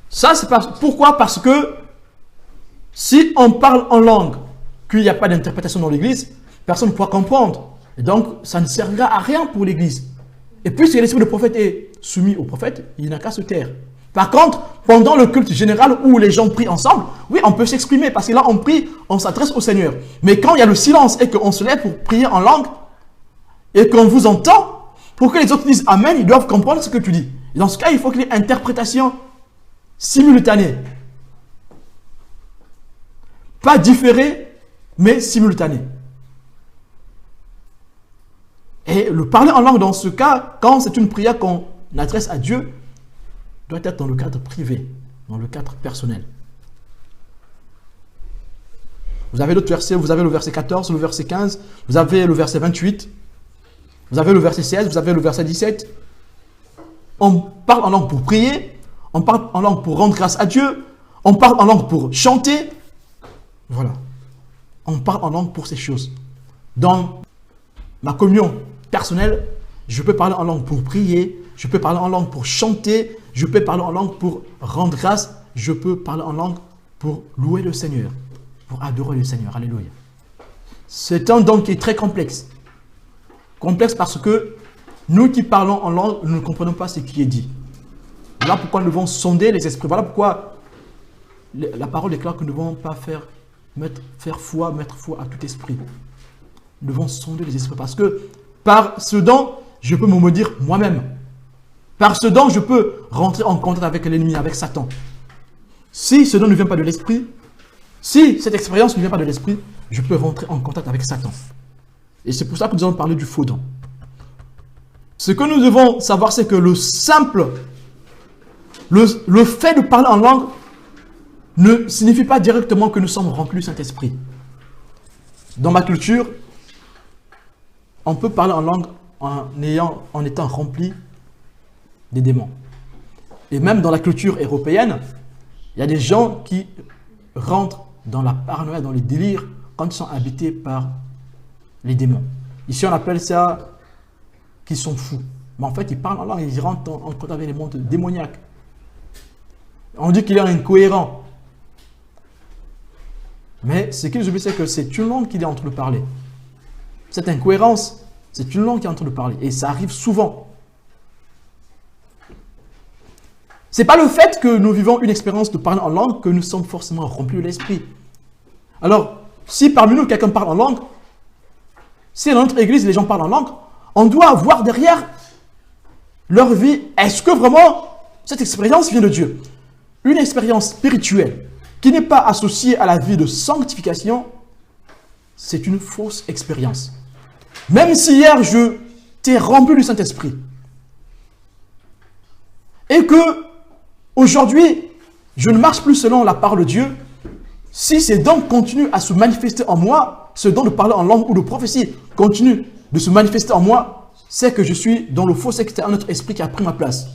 Ça, c'est pourquoi? Parce que si on parle en langue, qu'il n'y a pas d'interprétation dans l'Église, personne ne pourra comprendre. Et donc, ça ne servira à rien pour l'Église. Et puisque l'esprit de prophète est soumis au prophète, il n'a qu'à se taire. Par contre, pendant le culte général où les gens prient ensemble, oui, on peut s'exprimer parce que là, on prie, on s'adresse au Seigneur. Mais quand il y a le silence et qu'on se lève pour prier en langue et qu'on vous entend, pour que les autres disent Amen, ils doivent comprendre ce que tu dis. Et dans ce cas, il faut qu'il y ait interprétation simultanée. Pas différée, mais simultanée. Et le parler en langue dans ce cas, quand c'est une prière qu'on adresse à Dieu, doit être dans le cadre privé, dans le cadre personnel. Vous avez d'autres versets, vous avez le verset 14, le verset 15, vous avez le verset 28, vous avez le verset 16, vous avez le verset 17. On parle en langue pour prier, on parle en langue pour rendre grâce à Dieu, on parle en langue pour chanter. Voilà. On parle en langue pour ces choses. Dans ma communion personnelle, je peux parler en langue pour prier, je peux parler en langue pour chanter, je peux parler en langue pour rendre grâce, je peux parler en langue pour louer le Seigneur, pour adorer le Seigneur. Alléluia. C'est un don qui est très complexe. Complexe parce que nous qui parlons en langue, nous ne comprenons pas ce qui est dit. Voilà pourquoi nous devons sonder les esprits. Voilà pourquoi la parole est claire que nous ne devons pas mettre foi à tout esprit. Nous devons sonder les esprits parce que par ce don, je peux me maudire moi-même. Par ce don, je peux rentrer en contact avec l'ennemi, avec Satan. Si ce don ne vient pas de l'esprit, si cette expérience ne vient pas de l'esprit, je peux rentrer en contact avec Satan. Et c'est pour ça que nous allons parler du faux don. Ce que nous devons savoir, c'est que le fait de parler en langue ne signifie pas directement que nous sommes remplis du Saint-Esprit. Dans ma culture, on peut parler en langue en étant rempli des démons. Et même dans la culture européenne, il y a des gens qui rentrent dans la paranoïa, dans les délires, quand ils sont habités par les démons. Ici, on appelle ça qu'ils sont fous. Mais en fait, ils parlent en langue, ils rentrent en contact avec les mondes démoniaques. On dit qu'il est incohérent. Mais ce qu'ils oublient, c'est que c'est une langue qu'il est en train de parler. Cette incohérence, c'est une langue qui est en train de parler. Et ça arrive souvent. Ce n'est pas le fait que nous vivons une expérience de parler en langue que nous sommes forcément remplis de l'esprit. Alors, si parmi nous quelqu'un parle en langue, si dans notre église les gens parlent en langue, on doit voir derrière leur vie, est-ce que vraiment cette expérience vient de Dieu? Une expérience spirituelle qui n'est pas associée à la vie de sanctification, c'est une fausse expérience. Même si hier je t'ai rempli du Saint-Esprit et que aujourd'hui je ne marche plus selon la parole de Dieu, si ces dons continuent à se manifester en moi, ce don de parler en langue ou de prophétie continue de se manifester en moi, c'est que je suis dans le faux secte, un autre esprit qui a pris ma place.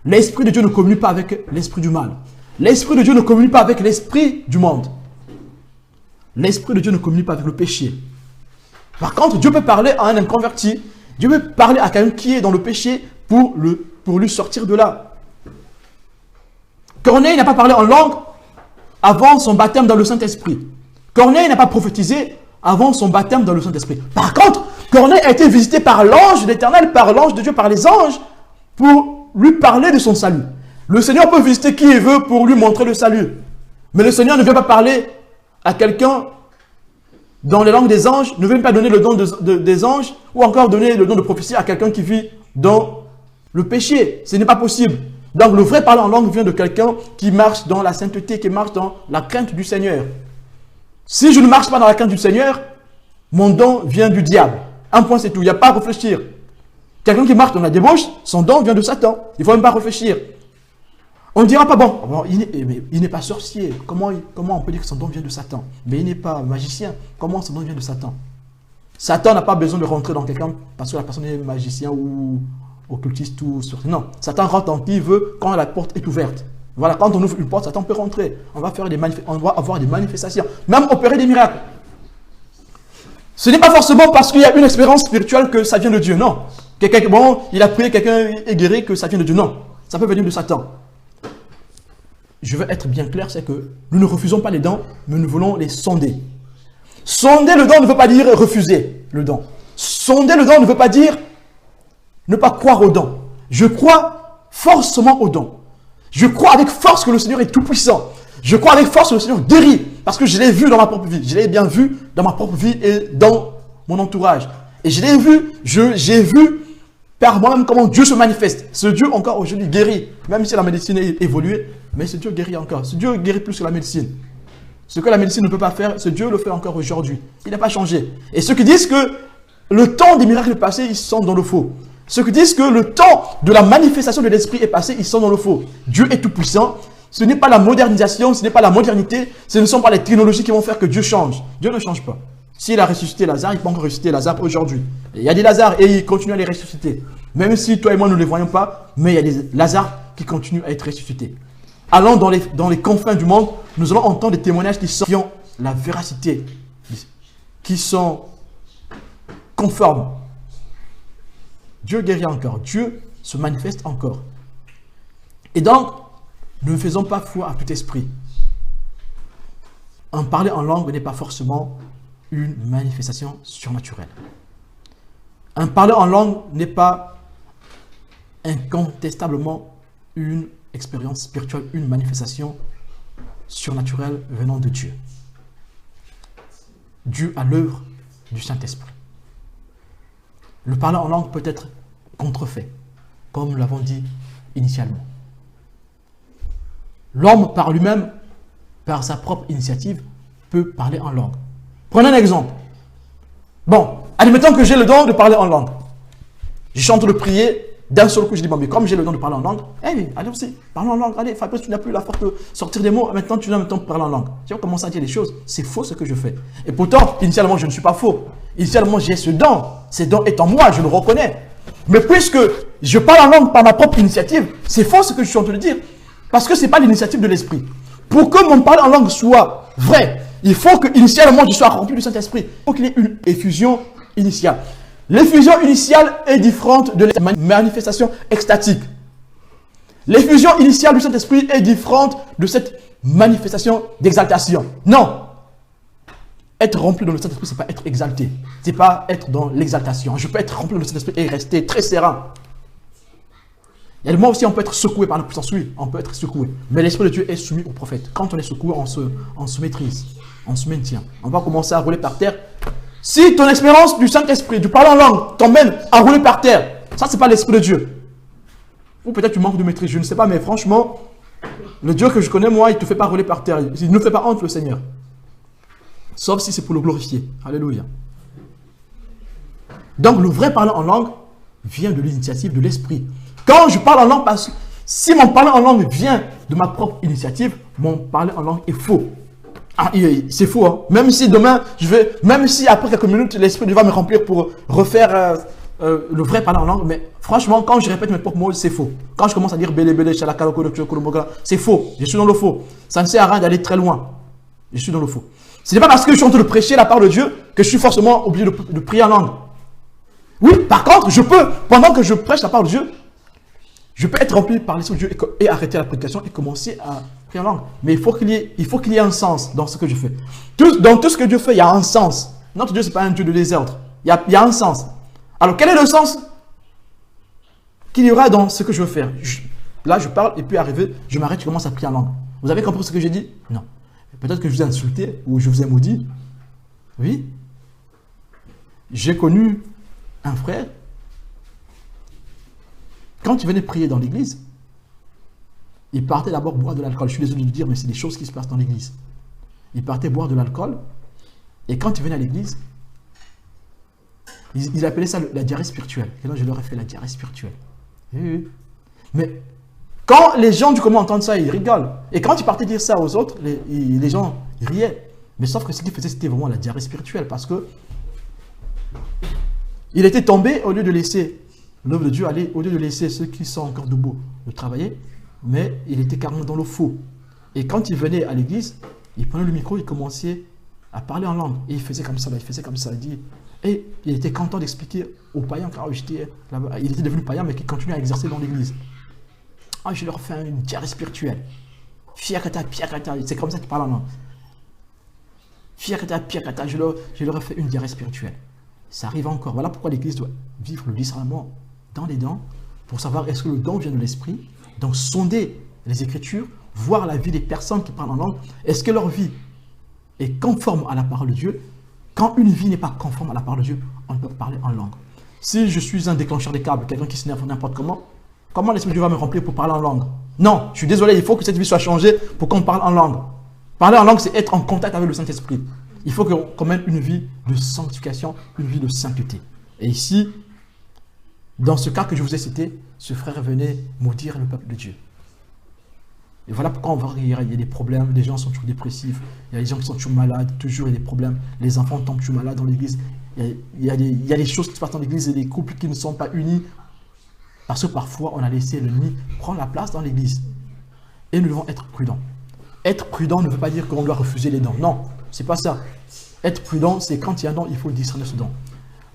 L'esprit de Dieu ne communique pas avec l'esprit du mal. L'esprit de Dieu ne communique pas avec l'esprit du monde. L'esprit de Dieu ne communique pas avec le péché. Par contre, Dieu peut parler à un inconverti. Dieu peut parler à quelqu'un qui est dans le péché pour lui sortir de là. Corneille n'a pas parlé en langue avant son baptême dans le Saint-Esprit. Corneille n'a pas prophétisé avant son baptême dans le Saint-Esprit. Par contre, Corneille a été visité par l'ange de l'Éternel, par l'ange de Dieu, par les anges, pour lui parler de son salut. Le Seigneur peut visiter qui il veut pour lui montrer le salut. Mais le Seigneur ne vient pas parler à quelqu'un dans les langues des anges, ne vient pas donner le don des anges, ou encore donner le don de prophétie à quelqu'un qui vit dans le péché. Ce n'est pas possible. Donc le vrai parler en langue vient de quelqu'un qui marche dans la sainteté, qui marche dans la crainte du Seigneur. Si je ne marche pas dans la crainte du Seigneur, mon don vient du diable. Un point, c'est tout. Il n'y a pas à réfléchir. Quelqu'un qui marche dans la débauche, son don vient de Satan. Il ne faut même pas réfléchir. On ne dira pas, bon, il n'est pas sorcier. Comment on peut dire que son don vient de Satan? Mais il n'est pas magicien. Comment son don vient de Satan? Satan n'a pas besoin de rentrer dans quelqu'un parce que la personne est magicien ou occultiste ou sorcier. Non, Satan rentre dans qui il veut quand la porte est ouverte. Voilà, quand on ouvre une porte, Satan peut rentrer. On va avoir des manifestations, même opérer des miracles. Ce n'est pas forcément parce qu'il y a une expérience spirituelle que ça vient de Dieu, non. Bon, il a prié, quelqu'un est guéri, que ça vient de Dieu, non. Ça peut venir de Satan. Je veux être bien clair, c'est que nous ne refusons pas les dons, mais nous voulons les sonder. Sonder le don ne veut pas dire refuser le don. Sonder le don ne veut pas dire ne pas croire au don. Je crois forcément au don. Je crois avec force que le Seigneur est tout puissant. Je crois avec force que le Seigneur guérit. Parce que je l'ai vu dans ma propre vie. Je l'ai bien vu dans ma propre vie et dans mon entourage. Et je l'ai vu, j'ai vu par moi-même comment Dieu se manifeste. Ce Dieu encore aujourd'hui guérit. Même si la médecine est évoluée, mais ce Dieu guérit encore. Ce Dieu guérit plus que la médecine. Ce que la médecine ne peut pas faire, ce Dieu le fait encore aujourd'hui. Il n'a pas changé. Et ceux qui disent que le temps des miracles est passé, ils sont dans le faux. Ceux qui disent que le temps de la manifestation de l'esprit est passé, ils sont dans le faux. Dieu est tout puissant. Ce n'est pas la modernisation, ce n'est pas la modernité, ce ne sont pas les technologies qui vont faire que Dieu change. Dieu ne change pas. S'il a ressuscité Lazare, il peut encore ressusciter Lazare aujourd'hui. Il y a des Lazare et il continue à les ressusciter. Même si toi et moi ne les voyons pas, mais il y a des Lazare qui continuent à être ressuscités. Allons dans les confins du monde, nous allons entendre des témoignages qui ont la véracité, qui sont conformes. Dieu guérit encore, Dieu se manifeste encore. Et donc, nous ne faisons pas foi à tout esprit. En parler en langue n'est pas forcément une manifestation surnaturelle. En parler en langue n'est pas incontestablement une expérience spirituelle, une manifestation surnaturelle venant de Dieu. Dieu à l'œuvre du Saint-Esprit. Le parler en langue peut être contrefait, comme nous l'avons dit initialement. L'homme par lui-même, par sa propre initiative, peut parler en langue. Prenez un exemple. Bon, admettons que j'ai le don de parler en langue. Je suis en train de prier, d'un seul coup je dis, bon, mais comme j'ai le don de parler en langue, allez aussi, parlons en langue, allez, Fabrice, tu n'as plus la force de sortir des mots, maintenant tu dois parler en langue. Tu vas commencer à dire des choses, c'est faux ce que je fais. Et pourtant, initialement, je ne suis pas faux. Initialement, j'ai ce don est en moi, je le reconnais. Mais puisque je parle en langue par ma propre initiative, c'est faux ce que je suis en train de dire. Parce que ce n'est pas l'initiative de l'esprit. Pour que mon parler en langue soit vrai, il faut que initialement je sois rempli du Saint-Esprit. Il faut qu'il y ait une effusion initiale. L'effusion initiale est différente de la manifestation extatique. L'effusion initiale du Saint-Esprit est différente de cette manifestation d'exaltation. Non. Être rempli dans le Saint-Esprit, ce n'est pas être exalté. Ce n'est pas être dans l'exaltation. Je peux être rempli dans le Saint-Esprit et rester très serein. Il y a des moments aussi, on peut être secoué par la puissance, oui, on peut être secoué. Mais l'Esprit de Dieu est soumis au prophète. Quand on est secoué, on se maîtrise, on se maintient. On va commencer à rouler par terre. Si ton expérience du Saint-Esprit, du parler en langue, t'emmène à rouler par terre, ça, c'est pas l'Esprit de Dieu. Ou peut-être tu manques de maîtrise, je ne sais pas, mais franchement, le Dieu que je connais, moi, il ne te fait pas rouler par terre. Il ne fait pas honte, le Seigneur. Sauf si c'est pour le glorifier. Alléluia. Donc, le vrai parler en langue vient de l'initiative de l'Esprit. Quand je parle en langue, parce que si mon parler en langue vient de ma propre initiative, mon parler en langue est faux. Ah, c'est faux. Hein? Même si demain, même si après quelques minutes, l'Esprit va me remplir pour refaire le vrai parler en langue, mais franchement, quand je répète mes propres mots, c'est faux. Quand je commence à dire bélé bélé, c'est faux. Je suis dans le faux. Ça ne sert à rien d'aller très loin. Je suis dans le faux. Ce n'est pas parce que je suis en train de prêcher la parole de Dieu que je suis forcément obligé de prier en langue. Oui, par contre, je peux, pendant que je prêche la parole de Dieu, je peux être rempli par l'Esprit de Dieu et arrêter la prédication et commencer à prier en langue. Mais il faut qu'il y ait un sens dans ce que je fais. Dans tout ce que Dieu fait, il y a un sens. Notre Dieu, ce n'est pas un Dieu de désordre. Il y a un sens. Alors, quel est le sens qu'il y aura dans ce que je veux faire? Là, je parle et puis arrivé, je m'arrête, je commence à prier en langue. Vous avez compris ce que j'ai dit? Non. Peut-être que je vous ai insulté ou je vous ai maudit. Oui. J'ai connu un frère, quand il venait prier dans l'église, il partait d'abord boire de l'alcool. Je suis désolé de le dire, mais c'est des choses qui se passent dans l'église. Il partait boire de l'alcool, et quand il venait à l'église, il appelait ça la diarrhée spirituelle. Et là, je leur ai fait la diarrhée spirituelle. Oui. Mais quand les gens du commun entendent ça, ils rigolent. Et quand il partait dire ça aux autres, les gens riaient. Mais sauf que ce qu'il faisait, c'était vraiment la diarrhée spirituelle, parce que il était tombé, au lieu de laisser l'œuvre de Dieu aller, au lieu de laisser ceux qui sont encore debout de travailler, mais il était carrément dans le faux. Et quand il venait à l'église, il prenait le micro, il commençait à parler en langue. Et il faisait comme ça, il faisait comme ça. Et il était content d'expliquer aux païens, car il était devenu païen, mais qui continuait à exercer dans l'église. Ah, je leur fais une diarrhée spirituelle. Fiakata, piakata, c'est comme ça qu'il parle en langue. Fiakata, piakata, je leur ai fait une diarrhée spirituelle. Ça arrive encore. Voilà pourquoi l'église doit vivre le discernement dans les dons, pour savoir est-ce que le don vient de l'esprit. Donc sonder les Écritures, voir la vie des personnes qui parlent en langue. Est-ce que leur vie est conforme à la parole de Dieu? Quand une vie n'est pas conforme à la parole de Dieu, on ne peut pas parler en langue. Si je suis un déclencheur des câbles, quelqu'un qui s'énerve n'importe comment l'Esprit de Dieu va me remplir pour parler en langue? Non, je suis désolé, il faut que cette vie soit changée pour qu'on parle en langue. Parler en langue, c'est être en contact avec le Saint-Esprit. Il faut qu'on mène une vie de sanctification, une vie de sainteté. Et ici, dans ce cas que je vous ai cité, ce frère venait maudire le peuple de Dieu. Et voilà pourquoi on va rire, il y a des problèmes, les gens sont toujours dépressifs, il y a des gens qui sont toujours malades, toujours il y a des problèmes, les enfants tombent toujours malades dans l'église, il y a des choses qui se passent dans l'église et des couples qui ne sont pas unis, parce que parfois on a laissé l'ennemi prendre la place dans l'église. Et nous devons être prudents. Être prudent ne veut pas dire qu'on doit refuser les dons, non, c'est pas ça. Être prudent, c'est quand il y a un don, il faut discerner ce don.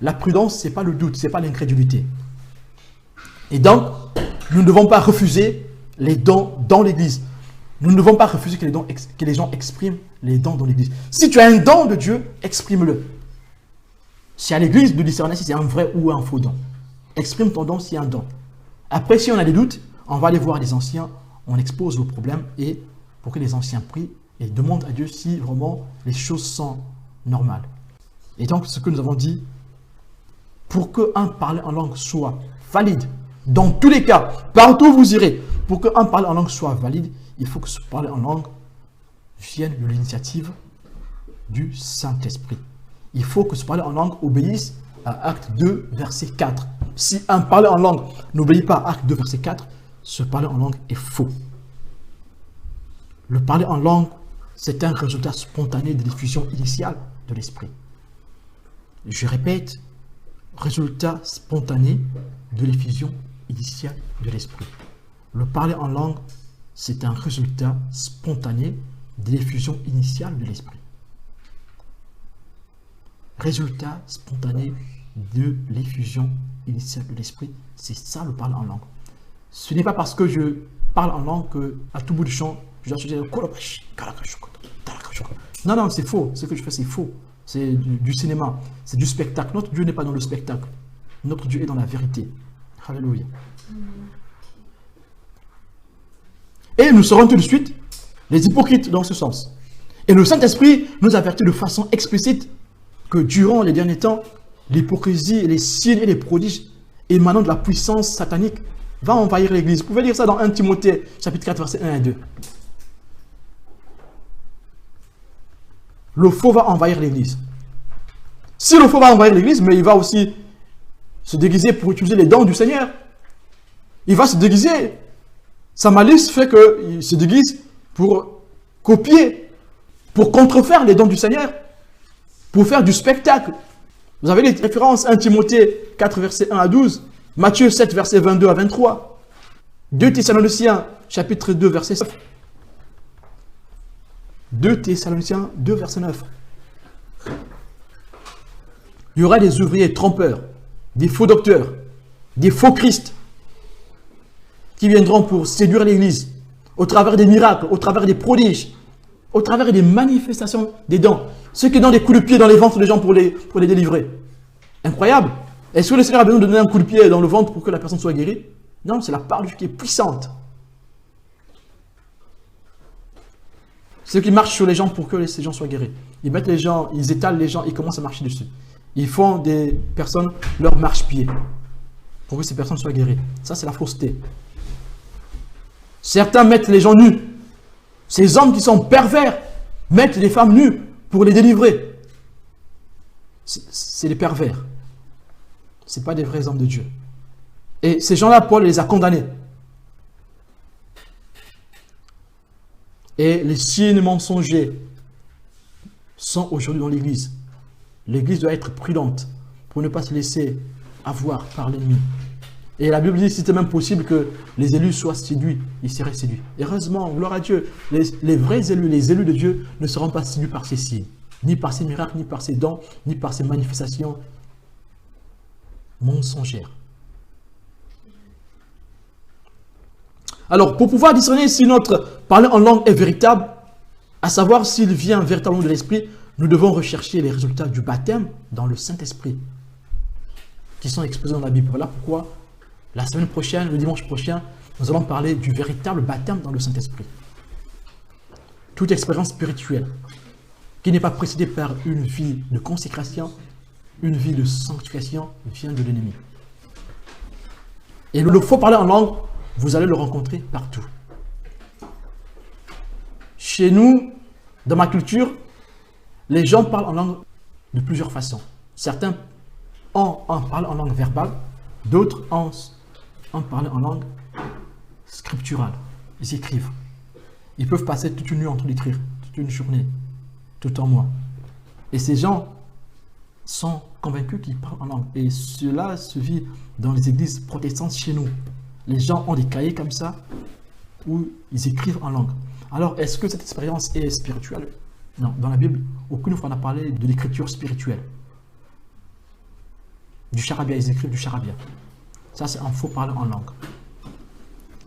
La prudence, ce n'est pas le doute, ce n'est pas l'incrédulité. Et donc, nous ne devons pas refuser les dons dans l'église. Nous ne devons pas refuser que les gens expriment les dons dans l'église. Si tu as un don de Dieu, exprime-le. C'est à l'église de discerner si c'est un vrai ou un faux don. Exprime ton don s'il y a un don. Après, si on a des doutes, on va aller voir les anciens, on expose le problème et pour que les anciens prient et demandent à Dieu si vraiment les choses sont normales. Et donc, ce que nous avons dit, pour qu'un parler en langue soit valide, dans tous les cas, partout où vous irez, pour qu'un parler en langue soit valide, il faut que ce parler en langue vienne de l'initiative du Saint-Esprit. Il faut que ce parler en langue obéisse à Acte 2, verset 4. Si un parler en langue n'obéit pas à Acte 2, verset 4, ce parler en langue est faux. Le parler en langue, c'est un résultat spontané de l'effusion initiale de l'Esprit. Je répète, résultat spontané de l'effusion initiale de l'Esprit. Le parler en langue, c'est un résultat spontané de l'effusion initiale de l'Esprit. Résultat spontané de l'effusion initiale de l'Esprit, c'est ça le parler en langue. Ce n'est pas parce que je parle en langue qu'à tout bout du champ, je dois se dire non, non, c'est faux. Ce que je fais, c'est faux. C'est du cinéma, c'est du spectacle. Notre Dieu n'est pas dans le spectacle. Notre Dieu est dans la vérité. Alléluia. Et nous serons tout de suite les hypocrites dans ce sens. Et le Saint-Esprit nous avertit de façon explicite que durant les derniers temps, l'hypocrisie, les signes et les prodiges émanant de la puissance satanique va envahir l'Église. Vous pouvez lire ça dans 1 Timothée, chapitre 4, versets 1 et 2. Le faux va envahir l'Église. Si le faux va envahir l'Église, mais il va aussi se déguiser pour utiliser les dons du Seigneur. Il va se déguiser. Sa malice fait qu'il se déguise pour copier, pour contrefaire les dons du Seigneur, pour faire du spectacle. Vous avez les références 1 Timothée 4, versets 1 à 12, Matthieu 7, versets 22 à 23, 2 Thessaloniciens, chapitre 2, verset 9. 2 Thessaloniciens 2, verset 9. Il y aura des ouvriers trompeurs, des faux docteurs, des faux Christ qui viendront pour séduire l'Église au travers des miracles, au travers des prodiges, au travers des manifestations des dons. Ceux qui donnent des coups de pied dans les ventres des gens pour les délivrer. Incroyable. Est-ce que le Seigneur a besoin de donner un coup de pied dans le ventre pour que la personne soit guérie? Non, c'est la parole de Dieu qui est puissante. C'est eux qui marchent sur les gens pour que ces gens soient guéris. Ils mettent les gens, ils étalent les gens, ils commencent à marcher dessus. Ils font des personnes leur marche-pied pour que ces personnes soient guéries. Ça, c'est la fausseté. Certains mettent les gens nus. Ces hommes qui sont pervers mettent les femmes nues pour les délivrer. C'est des pervers. Ce n'est pas des vrais hommes de Dieu. Et ces gens-là, Paul les a condamnés. Et les signes mensongers sont aujourd'hui dans l'Église. L'Église doit être prudente pour ne pas se laisser avoir par l'ennemi. Et la Bible dit, si c'était même possible que les élus soient séduits, ils seraient séduits. Heureusement, gloire à Dieu, les vrais élus, les élus de Dieu ne seront pas séduits par ces signes, ni par ces miracles, ni par ces dons, ni par ces manifestations mensongères. Alors, pour pouvoir discerner si notre parler en langue est véritable, à savoir s'il vient véritablement de l'Esprit, nous devons rechercher les résultats du baptême dans le Saint-Esprit, qui sont exposés dans la Bible. Voilà pourquoi, la semaine prochaine, le dimanche prochain, nous allons parler du véritable baptême dans le Saint-Esprit. Toute expérience spirituelle qui n'est pas précédée par une vie de consécration, une vie de sanctification, vient de l'ennemi. Et le faux parler en langue, vous allez le rencontrer partout. Chez nous, dans ma culture, les gens parlent en langue de plusieurs façons. Certains en parlent en langue verbale, d'autres en parlent en langue scripturale. Ils écrivent. Ils peuvent passer toute une nuit en train d'écrire, toute une journée, tout un mois. Et ces gens sont convaincus qu'ils parlent en langue. Et cela se vit dans les églises protestantes chez nous. Les gens ont des cahiers comme ça où ils écrivent en langue. Alors, est-ce que cette expérience est spirituelle? Non, dans la Bible, aucune fois on a parlé de l'écriture spirituelle. Du charabia, ils écrivent du charabia. Ça, c'est un faux parler en langue.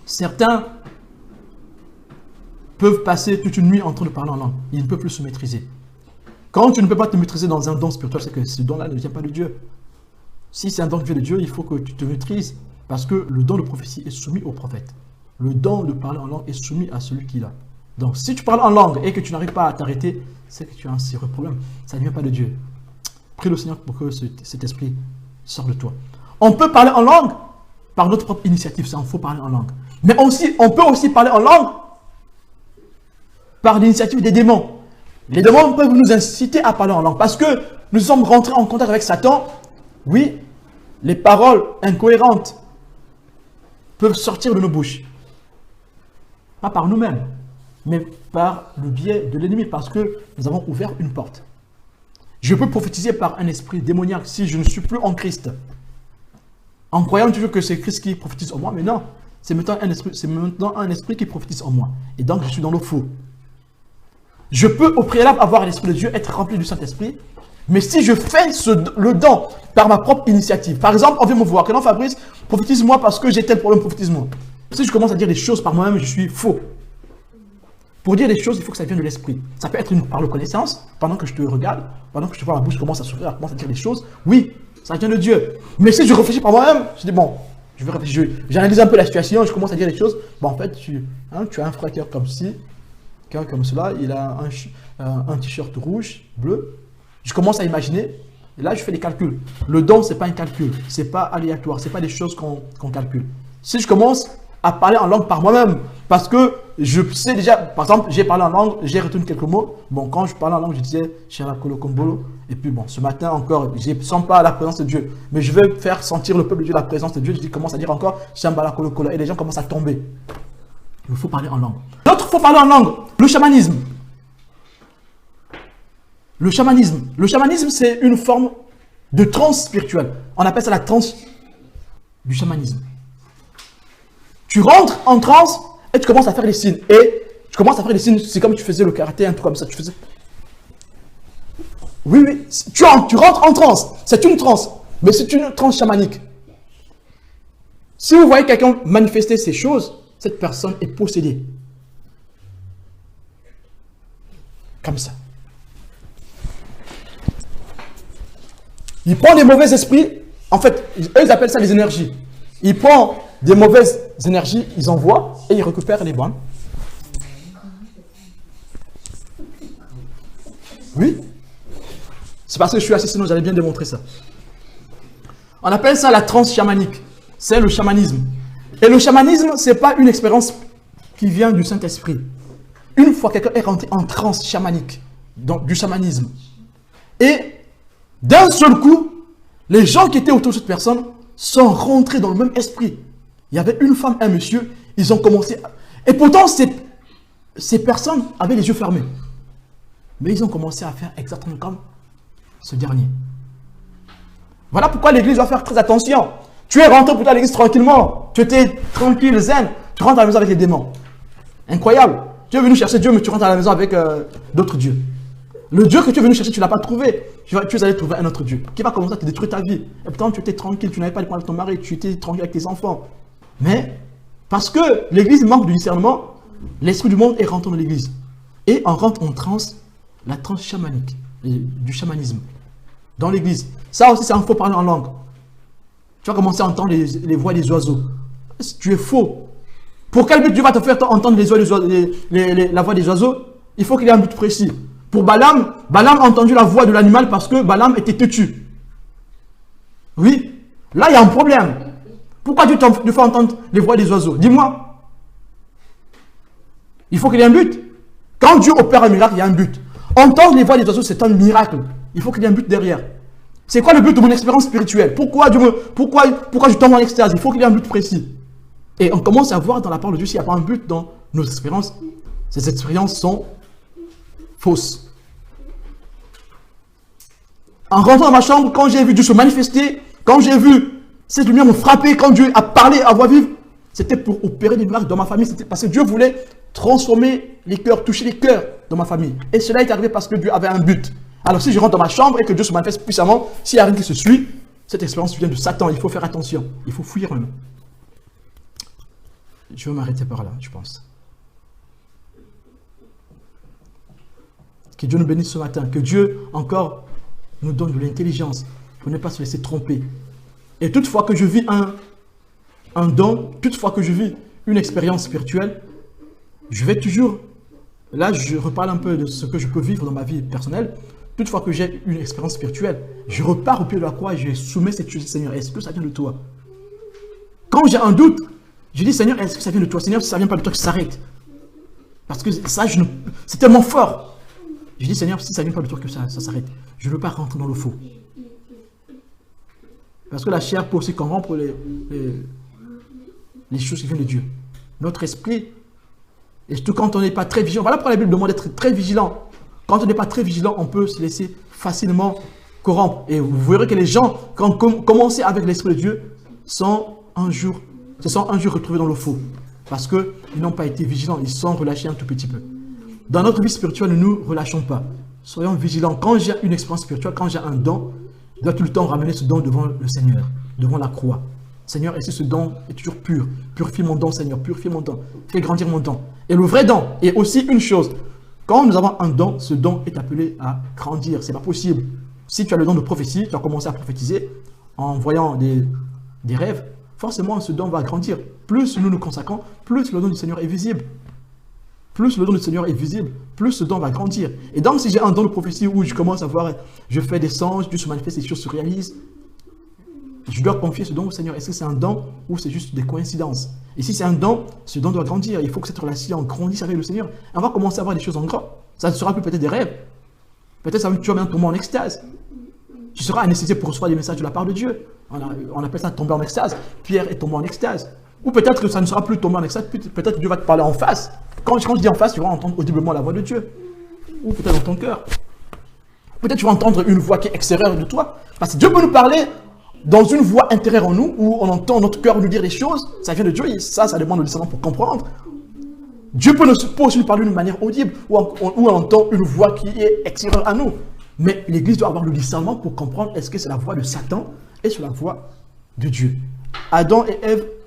Certains peuvent passer toute une nuit en train de parler en langue. Ils ne peuvent plus se maîtriser. Quand tu ne peux pas te maîtriser dans un don spirituel, c'est que ce don-là ne vient pas de Dieu. Si c'est un don qui vient de Dieu, il faut que tu te maîtrises. Parce que le don de prophétie est soumis au prophète. Le don de parler en langue est soumis à celui qui l'a. Donc, si tu parles en langue et que tu n'arrives pas à t'arrêter, c'est que tu as un sérieux problème. Ça ne vient pas de Dieu. Prie le Seigneur pour que cet esprit sorte de toi. On peut parler en langue par notre propre initiative. C'est un faux parler en langue. Mais aussi, on peut aussi parler en langue par l'initiative des démons. Les démons peuvent nous inciter à parler en langue. Parce que nous sommes rentrés en contact avec Satan. Oui, les paroles incohérentes peuvent sortir de nos bouches. Pas par nous-mêmes, mais par le biais de l'ennemi, parce que nous avons ouvert une porte. Je peux prophétiser par un esprit démoniaque si je ne suis plus en Christ. En croyant toujours que c'est Christ qui prophétise en moi, mais non, c'est maintenant un esprit qui prophétise en moi. Et donc je suis dans le faux. Je peux au préalable avoir l'esprit de Dieu, être rempli du Saint-Esprit, mais si je fais le don par ma propre initiative, par exemple, on vient me voir, que non Fabrice, prophétise-moi parce que j'ai tel problème, prophétise-moi. Si je commence à dire des choses par moi-même, je suis faux. Pour dire des choses, il faut que ça vienne de l'esprit. Ça peut être par le connaissance, pendant que je te regarde, pendant que je te vois ma bouche commence à s'ouvrir, commence à dire des choses. Oui, ça vient de Dieu. Mais si je réfléchis par moi-même, je dis bon, je vais réfléchir, j'analyse un peu la situation, je commence à dire des choses. Bon, en fait, tu as un frère comme ci, comme cela, il a un t-shirt rouge, bleu. Je commence à imaginer, et là je fais des calculs. Le don, ce n'est pas un calcul, ce n'est pas aléatoire, ce n'est pas des choses qu'on calcule. Si je commence à parler en langue par moi-même, parce que je sais déjà, par exemple, j'ai parlé en langue, j'ai retenu quelques mots. Bon, quand je parlais en langue, je disais Shalakolo Kombolo. Et puis bon, ce matin encore, je ne sens pas la présence de Dieu, mais je vais faire sentir le peuple de Dieu la présence de Dieu. Je commence à dire encore Shambhala Kolo Kolo, et les gens commencent à tomber. Il faut parler en langue. L'autre, il faut parler en langue, le chamanisme. Le chamanisme, c'est une forme de transe spirituelle. On appelle ça la transe du chamanisme. Tu rentres en transe et tu commences à faire des signes. Et tu commences à faire des signes, c'est comme tu faisais le karaté, un truc comme ça. Tu faisais... Oui, tu rentres en transe. C'est une transe, mais c'est une transe chamanique. Si vous voyez quelqu'un manifester ces choses, cette personne est possédée. Comme ça. Il prend des mauvais esprits. En fait, eux, ils appellent ça les énergies. Il prend des mauvaises énergies, ils envoient et ils récupèrent les bonnes. Oui. C'est parce que je suis assis, sinon j'allais bien démontrer ça. On appelle ça la transe chamanique. C'est le chamanisme. Et le chamanisme, ce n'est pas une expérience qui vient du Saint-Esprit. Une fois quelqu'un est rentré en transe chamanique, donc du chamanisme, et d'un seul coup, les gens qui étaient autour de cette personne sont rentrés dans le même esprit. Il y avait une femme, un monsieur, ils ont commencé... Et pourtant, ces personnes avaient les yeux fermés. Mais ils ont commencé à faire exactement comme ce dernier. Voilà pourquoi l'église doit faire très attention. Tu es rentré pour à l'église tranquillement. Tu étais tranquille, zen. Tu rentres à la maison avec les démons. Incroyable. Tu es venu chercher Dieu, mais tu rentres à la maison avec d'autres dieux. Le Dieu que tu es venu chercher, tu ne l'as pas trouvé. Tu es allé trouver un autre Dieu qui va commencer à te détruire ta vie. Et pourtant, tu étais tranquille, tu n'avais pas de problème avec ton mari, tu étais tranquille avec tes enfants. Mais, parce que l'église manque de discernement, l'esprit du monde est rentré dans l'église. Et on rentre en transe, la transe chamanique, du chamanisme, dans l'église. Ça aussi, c'est un faux parler en langue. Tu vas commencer à entendre les voix des oiseaux. Tu es faux. Pour quel but Dieu va te faire entendre la voix des oiseaux? Il faut qu'il y ait un but précis. Pour Balaam, Balaam a entendu la voix de l'animal parce que Balaam était têtu. Oui, là il y a un problème. Pourquoi Dieu te fait entendre les voix des oiseaux? Dis-moi. Il faut qu'il y ait un but. Quand Dieu opère un miracle, il y a un but. Entendre les voix des oiseaux, c'est un miracle. Il faut qu'il y ait un but derrière. C'est quoi le but de mon expérience spirituelle? Pourquoi je tombe en extase? Il faut qu'il y ait un but précis. Et on commence à voir dans la parole de Dieu s'il n'y a pas un but dans nos expériences. Ces expériences sont fausses. En rentrant dans ma chambre, quand j'ai vu Dieu se manifester, quand j'ai vu cette lumière me frapper, quand Dieu a parlé à voix vive, c'était pour opérer des miracles dans ma famille. C'était parce que Dieu voulait transformer les cœurs, toucher les cœurs dans ma famille. Et cela est arrivé parce que Dieu avait un but. Alors si je rentre dans ma chambre et que Dieu se manifeste puissamment, s'il n'y a rien qui se suit, cette expérience vient de Satan. Il faut faire attention. Il faut fuir même. Je vais m'arrêter par là, je pense. Que Dieu nous bénisse ce matin. Que Dieu encore nous donne de l'intelligence pour ne pas se laisser tromper. Et toutefois que je vis un don, toutefois que je vis une expérience spirituelle, je vais toujours, là je reparle un peu de ce que je peux vivre dans ma vie personnelle, toutefois que j'ai une expérience spirituelle, je repars au pied de la croix et je soumets cette chose, Seigneur, est-ce que ça vient de toi? Quand j'ai un doute, je dis, Seigneur, est-ce que ça vient de toi? Seigneur, si ça ne vient pas de toi, que ça s'arrête. Parce que ça, c'est tellement fort. Je dis, Seigneur, si ça ne vient pas de toi, que ça s'arrête. Je ne veux pas rentrer dans le faux. Parce que la chair peut aussi corrompre les choses qui viennent de Dieu. Notre esprit, et surtout quand on n'est pas très vigilant, voilà pourquoi la Bible demande d'être très vigilant. Quand on n'est pas très vigilant, on peut se laisser facilement corrompre. Et vous verrez que les gens, quand commencent avec l'Esprit de Dieu, se sont un jour retrouvés dans le faux. Parce qu'ils n'ont pas été vigilants, ils se sont relâchés un tout petit peu. Dans notre vie spirituelle, ne nous relâchons pas. Soyons vigilants. Quand j'ai une expérience spirituelle, quand j'ai un don, je dois tout le temps ramener ce don devant le Seigneur, devant la croix. Seigneur, est-ce que ce don est toujours pur? Purifie mon don, Seigneur, purifie mon don. Fais grandir mon don. Et le vrai don est aussi une chose. Quand nous avons un don, ce don est appelé à grandir. Ce n'est pas possible. Si tu as le don de prophétie, tu as commencé à prophétiser en voyant des rêves, forcément ce don va grandir. Plus nous nous consacrons, plus le don du Seigneur est visible. Plus le don du Seigneur est visible, plus ce don va grandir. Et donc, si j'ai un don de prophétie où je commence à voir, je fais des songes, Dieu se manifeste, les choses se réalisent, je dois confier ce don au Seigneur. Est-ce que c'est un don ou c'est juste des coïncidences? Et si c'est un don, ce don doit grandir. Il faut que cette relation grandisse avec le Seigneur. On va commencer à voir des choses en grand. Ça ne sera plus peut-être des rêves. Peut-être tu vas bien tomber en extase. Tu seras anesthésié pour recevoir des messages de la part de Dieu. On appelle ça tomber en extase. Pierre est tombé en extase. Ou peut-être que ça ne sera plus tomber en extase. Peut-être que Dieu va te parler en face. Quand je dis en face, tu vas entendre audiblement la voix de Dieu. Ou peut-être dans ton cœur. Peut-être tu vas entendre une voix qui est extérieure de toi. Parce que Dieu peut nous parler dans une voix intérieure en nous, où on entend notre cœur nous dire des choses. Ça vient de Dieu et ça demande le discernement pour comprendre. Dieu peut aussi nous parler d'une manière audible, où on entend une voix qui est extérieure à nous. Mais l'Église doit avoir le discernement pour comprendre est-ce que c'est la voix de Satan et c'est la voix de Dieu. Adam et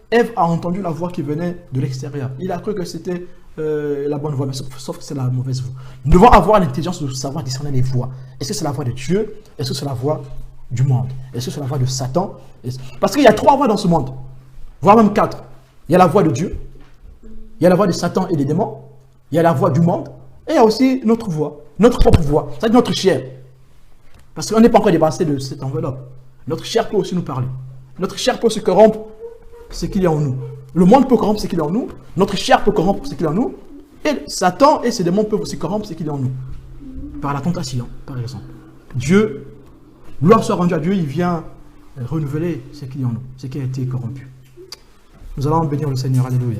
Ève a entendu la voix qui venait de l'extérieur. Il a cru que c'était la bonne voix, mais sauf que c'est la mauvaise voix. Nous devons avoir l'intelligence de savoir discerner les voix. Est-ce que c'est la voix de Dieu? Est-ce que c'est la voix du monde? Est-ce que c'est la voix de Satan? Parce qu'il y a 3 voix dans ce monde, voire même 4. Il y a la voix de Dieu, il y a la voix de Satan et des démons, il y a la voix du monde, et il y a aussi notre voix, notre propre voix, c'est-à-dire notre chair. Parce qu'on n'est pas encore débarrassé de cette enveloppe. Notre chair peut aussi nous parler. Notre chair peut se corrompre ce qu'il y a en nous. Le monde peut corrompre ce qu'il y a en nous, notre chair peut corrompre ce qu'il y a en nous, et Satan et ses démons peuvent aussi corrompre ce qu'il y a en nous. Par la tentation, par exemple. Dieu, gloire soit rendue à Dieu, il vient renouveler ce qu'il y a en nous, ce qui a été corrompu. Nous allons bénir le Seigneur, alléluia.